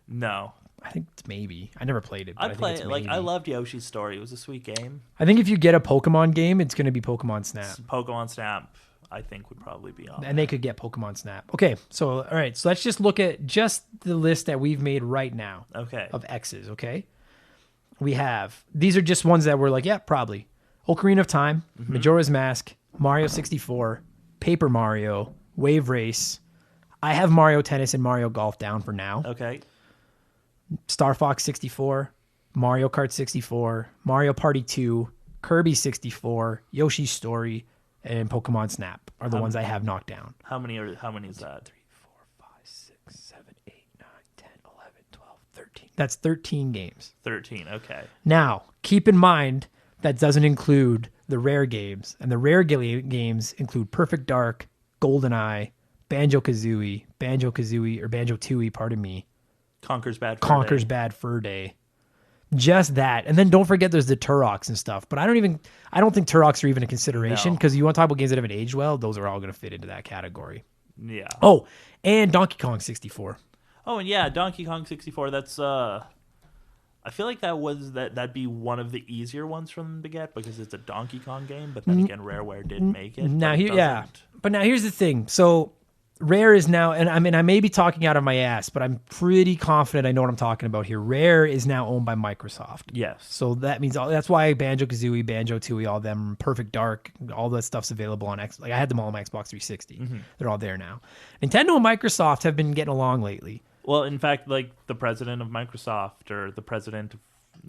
No. I think it's maybe. I never played it. But I'd play it. Like, I loved Yoshi's Story. It was a sweet game. I think if you get a Pokemon game, it's going to be Pokemon Snap. Pokemon Snap, I think, would probably be on. And they could get Pokemon Snap. Okay, so all right, so let's just look at just the list that we've made right now. Okay. Of X's. Okay. We have these are just ones that were like, yeah, probably Ocarina of Time, Majora's Mask, Mario 64, Paper Mario, Wave Race. I have Mario Tennis and Mario Golf down for now. Okay. Star Fox 64, Mario Kart 64, Mario Party 2, Kirby 64, Yoshi's Story, and Pokemon Snap are the ones I have knocked down. How many is that? 3, 4, 5, 6, 7, 8, 9, 10, 11, 12, 13. That's 13 games. 13, okay. Now, keep in mind that doesn't include the rare games, and the rare games include Perfect Dark, GoldenEye, Banjo-Tooie, pardon me, Conker's Bad Fur Day. Just that. And then don't forget there's the Turoks and stuff. But I don't think Turoks are even a consideration because you want to talk about games that haven't aged well, those are all going to fit into that category. Yeah. Oh, and Donkey Kong 64. Oh, and yeah, Donkey Kong 64, that's I feel like that'd be one of the easier ones for them to get because it's a Donkey Kong game, but then again Rareware did make it. But now here's the thing. So Rare is now, and I mean, I may be talking out of my ass, but I'm pretty confident I know what I'm talking about here. Rare is now owned by Microsoft. Yes. So that means that's why Banjo-Kazooie, Banjo-Tooie, all them, Perfect Dark, all that stuff's available on X. Like I had them all on my Xbox 360. They're all there now. Nintendo and Microsoft have been getting along lately. Well, in fact, like the president of Microsoft or the president of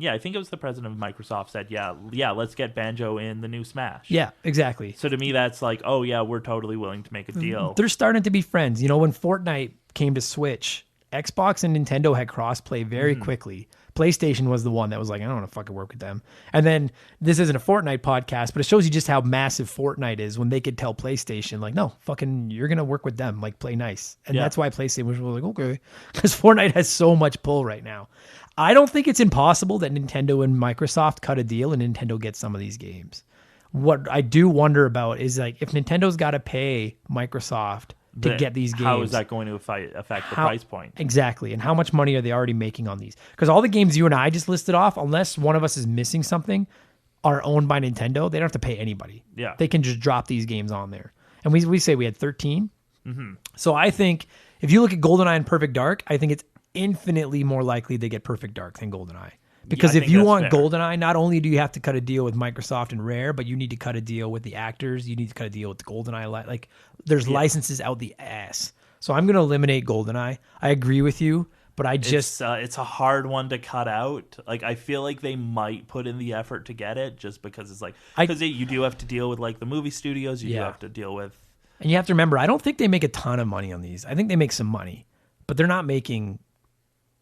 I think it was the president of Microsoft said, yeah, let's get Banjo in the new Smash. Yeah, exactly. So to me, that's like, oh, yeah, we're totally willing to make a deal. They're starting to be friends. You know, when Fortnite came to Switch, Xbox and Nintendo had crossplay very quickly. PlayStation was the one that was like, I don't want to fucking work with them. And then this isn't a Fortnite podcast, but it shows you just how massive Fortnite is when they could tell PlayStation, like, no, fucking, you're going to work with them. Like, play nice. And that's why PlayStation was like, okay. Because Fortnite has so much pull right now. I don't think it's impossible that Nintendo and Microsoft cut a deal and Nintendo gets some of these games. What I do wonder about is, like, if Nintendo's got to pay Microsoft to get these games. How is that going to affect the price point? Exactly. And how much money are they already making on these? Because all the games you and I just listed off, unless one of us is missing something, are owned by Nintendo. They don't have to pay anybody. Yeah. They can just drop these games on there. And we say we had 13. So I think if you look at GoldenEye and Perfect Dark, I think it's infinitely more likely they get Perfect Dark than GoldenEye. Because I if think you that's want fair. GoldenEye, not only do you have to cut a deal with Microsoft and Rare, but you need to cut a deal with the actors. You need to cut a deal with the GoldenEye. Like, there's licenses out the ass. So I'm going to eliminate GoldenEye. I agree with you, but I just... It's a hard one to cut out. Like, I feel like they might put in the effort to get it just because it's like... Because you do have to deal with, like, the movie studios. You do have to deal with... And you have to remember, I don't think they make a ton of money on these. I think they make some money, but they're not making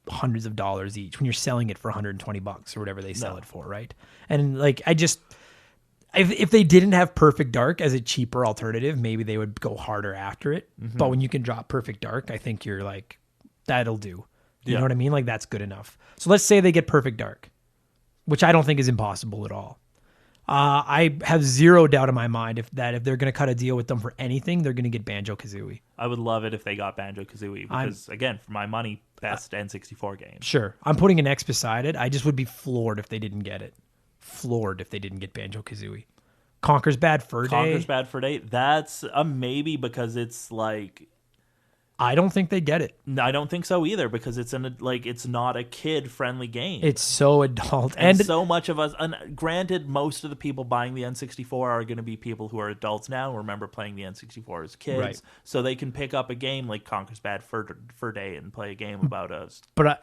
hundreds of dollars each when you're selling it for $120 or whatever they sell it for, right? And like, if they didn't have Perfect Dark as a cheaper alternative, maybe they would go harder after it. But when you can drop Perfect Dark, I think you're like, that'll do. You know what I mean? Like, that's good enough. So let's say they get Perfect Dark, which I don't think is impossible at all. I have zero doubt in my mind if they're going to cut a deal with them for anything, they're going to get Banjo-Kazooie. I would love it if they got Banjo-Kazooie because, again, for my money, best N64 game. Sure. I'm putting an X beside it. I just would be floored if they didn't get it. Floored if they didn't get Banjo-Kazooie. Conker's Bad Fur Day. That's a maybe because it's like... I don't think they get it. No, I don't think so either because it's not a kid-friendly game. It's so adult. And so much of us... And granted, most of the people buying the N64 are going to be people who are adults now who remember playing the N64 as kids. Right. So they can pick up a game like Conker's Bad Fur Day and play a game about a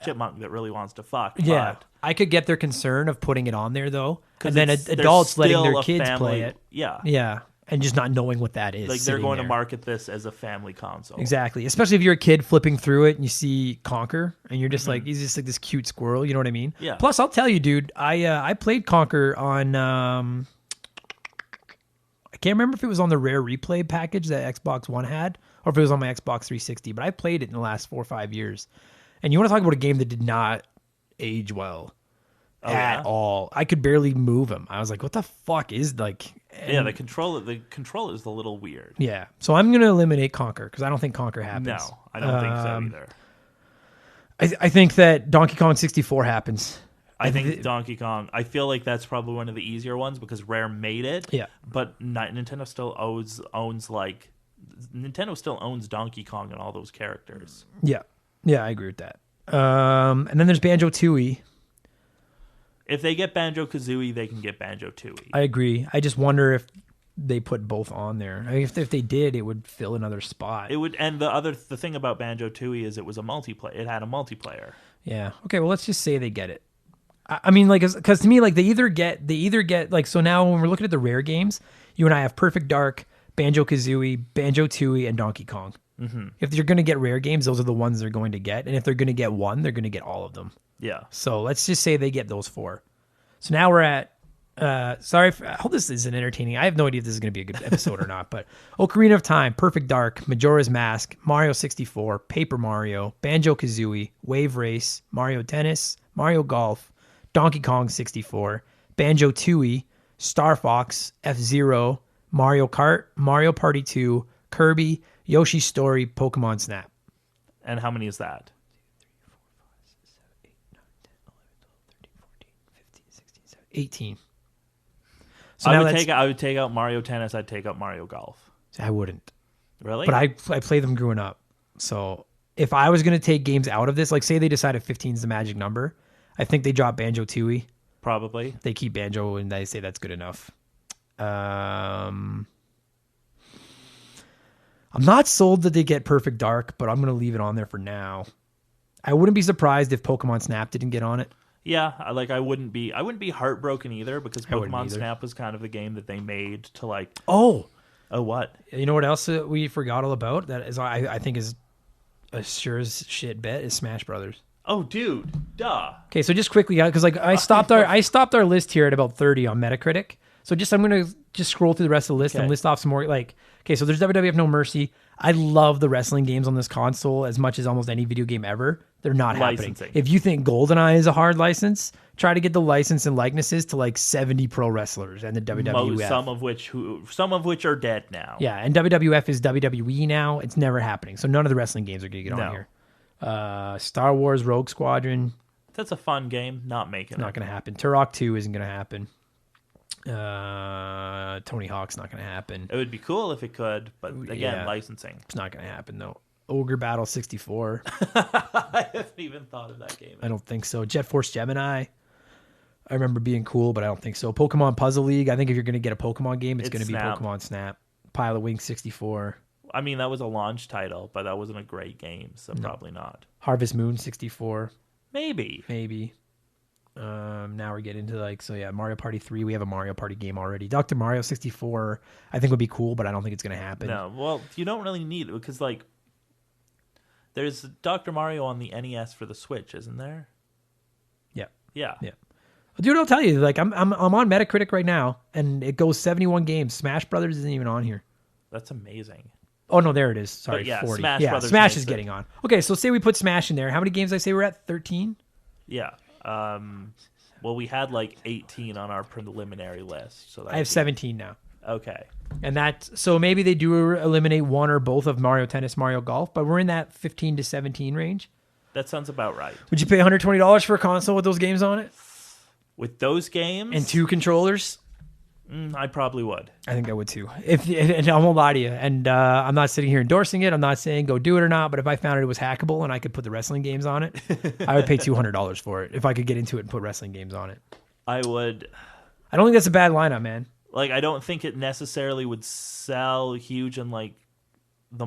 chipmunk that really wants to fuck. Yeah. I could get their concern of putting it on there, though. And then adults letting their kids play it. Yeah. Yeah. And just not knowing what that is. Like, they're going to market this as a family console. Exactly. Especially if you're a kid flipping through it and you see Conker and you're just like, he's just like this cute squirrel. You know what I mean? Yeah. Plus, I'll tell you, dude, I played Conker on, I can't remember if it was on the Rare Replay package that Xbox One had or if it was on my Xbox 360, but I played it in the last 4 or 5 years. And you want to talk about a game that did not age well. At all. I could barely move him. I was like, what the fuck is like... the control is a little weird. Yeah. So I'm going to eliminate Conker because I don't think Conker happens. No, I don't think so either. I think that Donkey Kong 64 happens. I think Donkey Kong... I feel like that's probably one of the easier ones because Rare made it. Yeah. But Nintendo still owns Nintendo still owns Donkey Kong and all those characters. Yeah. Yeah, I agree with that. And then there's Banjo-Tooie. If they get Banjo-Kazooie, they can get Banjo-Tooie. I agree. I just wonder if they put both on there. I mean, if they did, it would fill another spot. It would, and the thing about Banjo-Tooie is it was a multiplayer. It had a multiplayer. Yeah. Okay. Well, let's just say they get it. I mean, like, because to me, like, they either get like. So now when we're looking at the Rare games, you and I have Perfect Dark, Banjo-Kazooie, Banjo-Tooie, and Donkey Kong. Mm-hmm. If you're going to get Rare games, those are the ones they're going to get, and if they're going to get one, they're going to get all of them. Yeah. So let's just say they get those 4. So now we're at, I hope this isn't entertaining. I have no idea if this is going to be a good episode or not, but Ocarina of Time, Perfect Dark, Majora's Mask, Mario 64, Paper Mario, Banjo-Kazooie, Wave Race, Mario Tennis, Mario Golf, Donkey Kong 64, Banjo-Tooie, Star Fox, F-Zero, Mario Kart, Mario Party 2, Kirby, Yoshi's Story, Pokemon Snap. And how many is that? 18. So I would take out Mario Tennis. I'd take out Mario Golf. I wouldn't. Really? But I played them growing up. So if I was going to take games out of this, like say they decided 15 is the magic number, I think they drop Banjo-Tooie. Probably. They keep Banjo and they say that's good enough. I'm not sold that they get Perfect Dark, but I'm going to leave it on there for now. I wouldn't be surprised if Pokemon Snap didn't get on it. Yeah, like I wouldn't be heartbroken either because Pokemon Snap was kind of the game that they made to like. Oh, what? You know what else we forgot all about? That is, I think is a sure as shit bet is Smash Brothers. Oh, dude, duh. Okay, so just quickly, because like I stopped our list here at about 30 on Metacritic. So I'm gonna scroll through the rest of the list and list off some more. Like, okay, so there's WWF No Mercy. I love the wrestling games on this console as much as almost any video game ever. They're not happening. If you think GoldenEye is a hard license, try to get the license and likenesses to like 70 pro wrestlers and the WWF. Some of which are dead now. Yeah, and WWF is WWE now. It's never happening. So none of the wrestling games are gonna get on here. Star Wars Rogue Squadron. That's a fun game. Not gonna happen. Turok 2 isn't gonna happen. Tony Hawk's not gonna happen. It would be cool if it could, but again, licensing. It's not gonna happen though. Ogre Battle 64. I haven't even thought of that game. I don't think so. Jet Force Gemini. I remember being cool, but I don't think so. Pokemon Puzzle League. I think if you're going to get a Pokemon game, it's going to be Snap. Pokemon Snap. Pilot Wing 64. I mean, that was a launch title, but that wasn't a great game, so probably not. Harvest Moon 64. Maybe. Now we're getting into Mario Party 3. We have a Mario Party game already. Dr. Mario 64, I think would be cool, but I don't think it's going to happen. No, well, you don't really need it because, there's Dr. Mario on the NES for the Switch, isn't there? Yeah. Yeah. Dude, I'll tell you, I'm on Metacritic right now, and it goes 71 games. Smash Brothers isn't even on here. That's amazing. Oh, no, there it is. Sorry, But yeah, 40. Smash yeah, Brothers Smash makes is it. getting on. Okay, so say we put Smash in there. How many games did I say we're at? 13? Yeah. Well, we had 18 on our preliminary list. So I have 17 now. Okay. And so maybe they do eliminate one or both of Mario Tennis, Mario Golf, but we're in that 15 to 17 range. That sounds about right. Would you pay $120 for a console with those games on it? With those games? And 2 controllers? I probably would. I think I would too. And I won't lie to you. And I'm not sitting here endorsing it. I'm not saying go do it or not. But if I found it was hackable and I could put the wrestling games on it, I would pay $200 for it if I could get into it and put wrestling games on it. I would. I don't think that's a bad lineup, man. I don't think it necessarily would sell huge in the the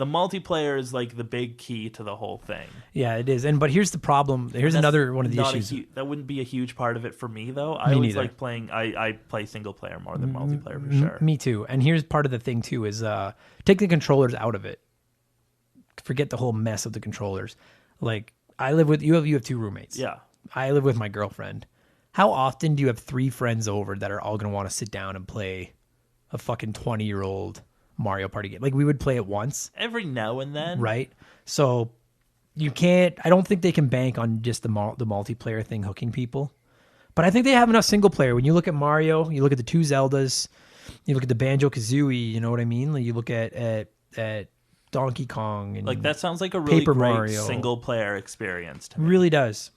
multiplayer is the big key to the whole thing. Yeah, it is. But here's the problem. Here's another one of the issues. That wouldn't be a huge part of it for me, though. I Me always neither. like playing. I play single player more than multiplayer for sure. Me too. And here's part of the thing too is take the controllers out of it. Forget the whole mess of the controllers. I live with you have 2 roommates. Yeah. I live with my girlfriend. How often do you have 3 friends over that are all going to want to sit down and play a fucking 20-year-old Mario Party game? We would play it once. Every now and then. Right? So you can't... I don't think they can bank on just the multiplayer thing hooking people. But I think they have enough single player. When you look at Mario, you look at the 2 Zeldas, you look at the Banjo-Kazooie, you know what I mean? You look at Donkey Kong. And that sounds like a really Paper great Mario. single player experience to me. Really does.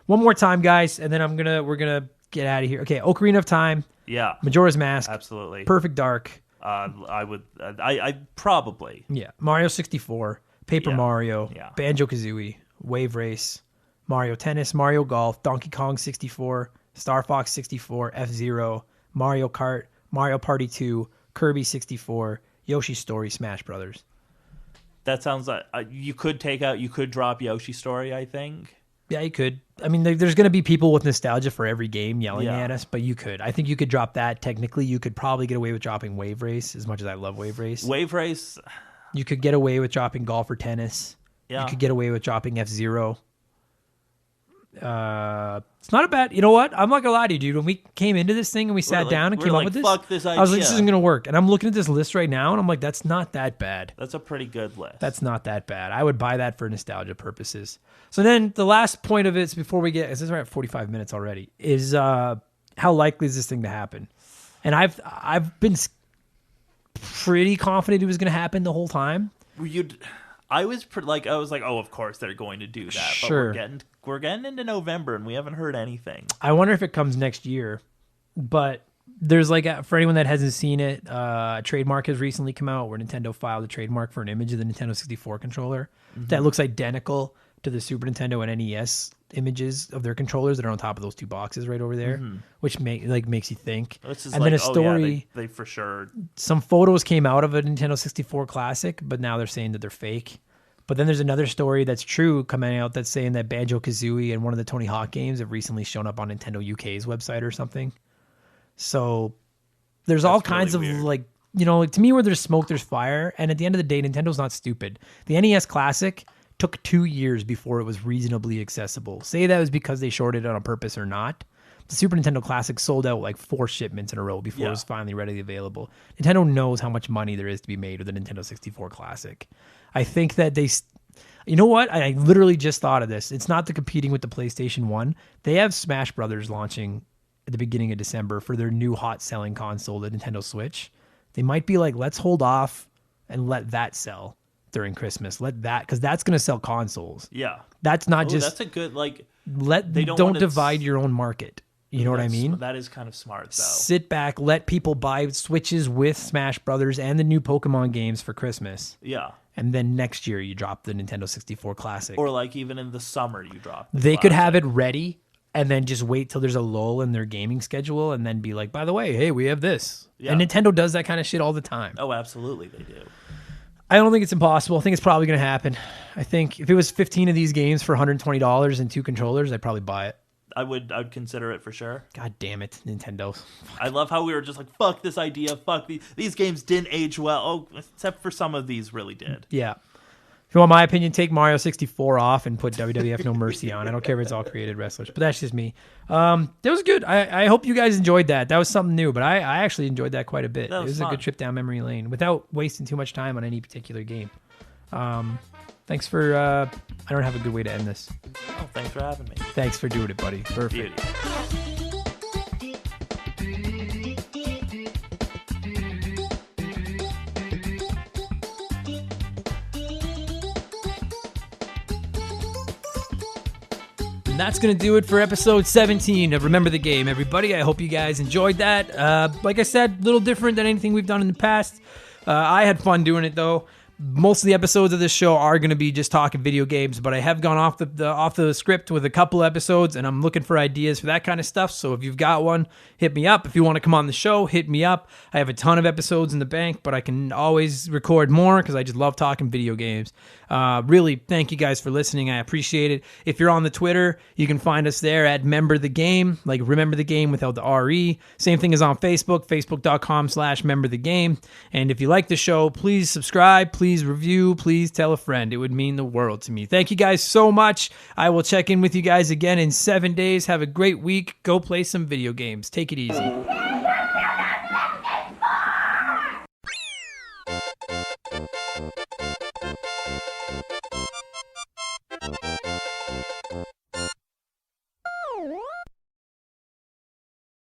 One more time, guys, and then we're gonna get out of here. Okay, Ocarina of Time, Yeah. Majora's Mask, Absolutely. Perfect Dark, I would. I probably. yeah, Mario 64, Paper Yeah. Mario, Yeah. Banjo-Kazooie, Wave Race, Mario Tennis, Mario Golf, Donkey Kong 64, Star Fox 64, F-Zero, Mario Kart, Mario Party 2, Kirby 64, Yoshi's Story, Smash Brothers. That sounds like you could drop Yoshi's Story, I think. Yeah, you could. I mean, there's going to be people with nostalgia for every game yelling Yeah. at us, but you could. I think you could drop that. Technically, you could probably get away with dropping Wave Race, as much as I love Wave Race. Wave Race. You could get away with dropping Golf or Tennis. Yeah. You could get away with dropping F-Zero. It's not a bad... You know what? I'm not going to lie to you, dude. When we came into this thing and we sat down and we're came up like, with this, fuck this I was like, this idea. isn't going to work. And I'm looking at this list right now, and I'm like, that's not that bad. That's a pretty good list. That's not that bad. I would buy that for nostalgia purposes. So then the last point of it is before we get, this is right at 45 minutes already, is how likely is this thing to happen? And I've been pretty confident it was going to happen the whole time. I was oh, of course they're going to do that. Sure. But we're getting into November and we haven't heard anything. I wonder if it comes next year. But there's for anyone that hasn't seen it, a trademark has recently come out where Nintendo filed a trademark for an image of the Nintendo 64 controller that looks identical to the Super Nintendo and NES images of their controllers that are on top of those 2 boxes right over there, which makes you think. This is and then a story. Oh, yeah, they for sure. Some photos came out of a Nintendo 64 Classic, but now they're saying that they're fake. But then there's another story that's true coming out that's saying that Banjo-Kazooie and one of the Tony Hawk games have recently shown up on Nintendo UK's website or something. So there's all kinds really of weird. to me, where there's smoke, there's fire. And at the end of the day, Nintendo's not stupid. The NES Classic took 2 years before it was reasonably accessible. Say that was because they shorted it on purpose or not. The Super Nintendo Classic sold out 4 shipments in a row before it was finally readily available. Nintendo knows how much money there is to be made with the Nintendo 64 Classic. I think that you know what? I literally just thought of this. It's not the competing with the PlayStation 1. They have Smash Brothers launching at the beginning of December for their new hot-selling console, the Nintendo Switch. They might be like, let's hold off and let that sell during Christmas. Let that, because that's going to sell consoles. Yeah. That's not just... That's a good, don't divide your own market. You know what I mean? That is kind of smart, though. Sit back, let people buy Switches with Smash Brothers and the new Pokemon games for Christmas. Yeah. and then next year you drop the Nintendo 64 Classic. Or like even in the summer you drop the They could Classic. have it ready and then just wait till there's a lull in their gaming schedule and then be like, by the way, hey, we have this. Yeah. And Nintendo does that kind of shit all the time. Oh, absolutely they do. I don't think it's impossible. I think it's probably going to happen. I think if it was 15 of these games for $120 and 2 controllers, I'd probably buy it. I'd consider it for sure. God damn it, Nintendo. I love how we were just like, fuck this idea, fuck these games didn't age well. Oh, except for some of these really did. Yeah. If you want my opinion, take Mario 64 off and put WWF No Mercy on. I don't care if it's all created wrestlers, but that's just me. That was good. I hope you guys enjoyed that. That was something new, but I actually enjoyed that quite a bit. It was a fun. good trip down memory lane without wasting too much time on any particular game. Thanks for, I don't have a good way to end this. Oh, thanks for having me. Thanks for doing it, buddy. Perfect. Beauty. And that's going to do it for episode 17 of Remember the Game, everybody. I hope you guys enjoyed that. Like I said, a little different than anything we've done in the past. I had fun doing it, though. Most of the episodes of this show are going to be just talking video games, but I have gone off the script with a couple episodes, and I'm looking for ideas for that kind of stuff. So if you've got one, hit me up. If you want to come on the show, hit me up. I have a ton of episodes in the bank, but I can always record more because I just love talking video games. Really, thank you guys for listening. I appreciate it. If you're on the Twitter, you can find us there at Member the Game, like Remember the Game without the RE. Same thing as on Facebook, facebook.com/Member the Game. And if you like the show, please subscribe, please review, please tell a friend. It would mean the world to me. Thank you guys so much. I will check in with you guys again in 7 days. Have a great week. Go play some video games. Take it easy.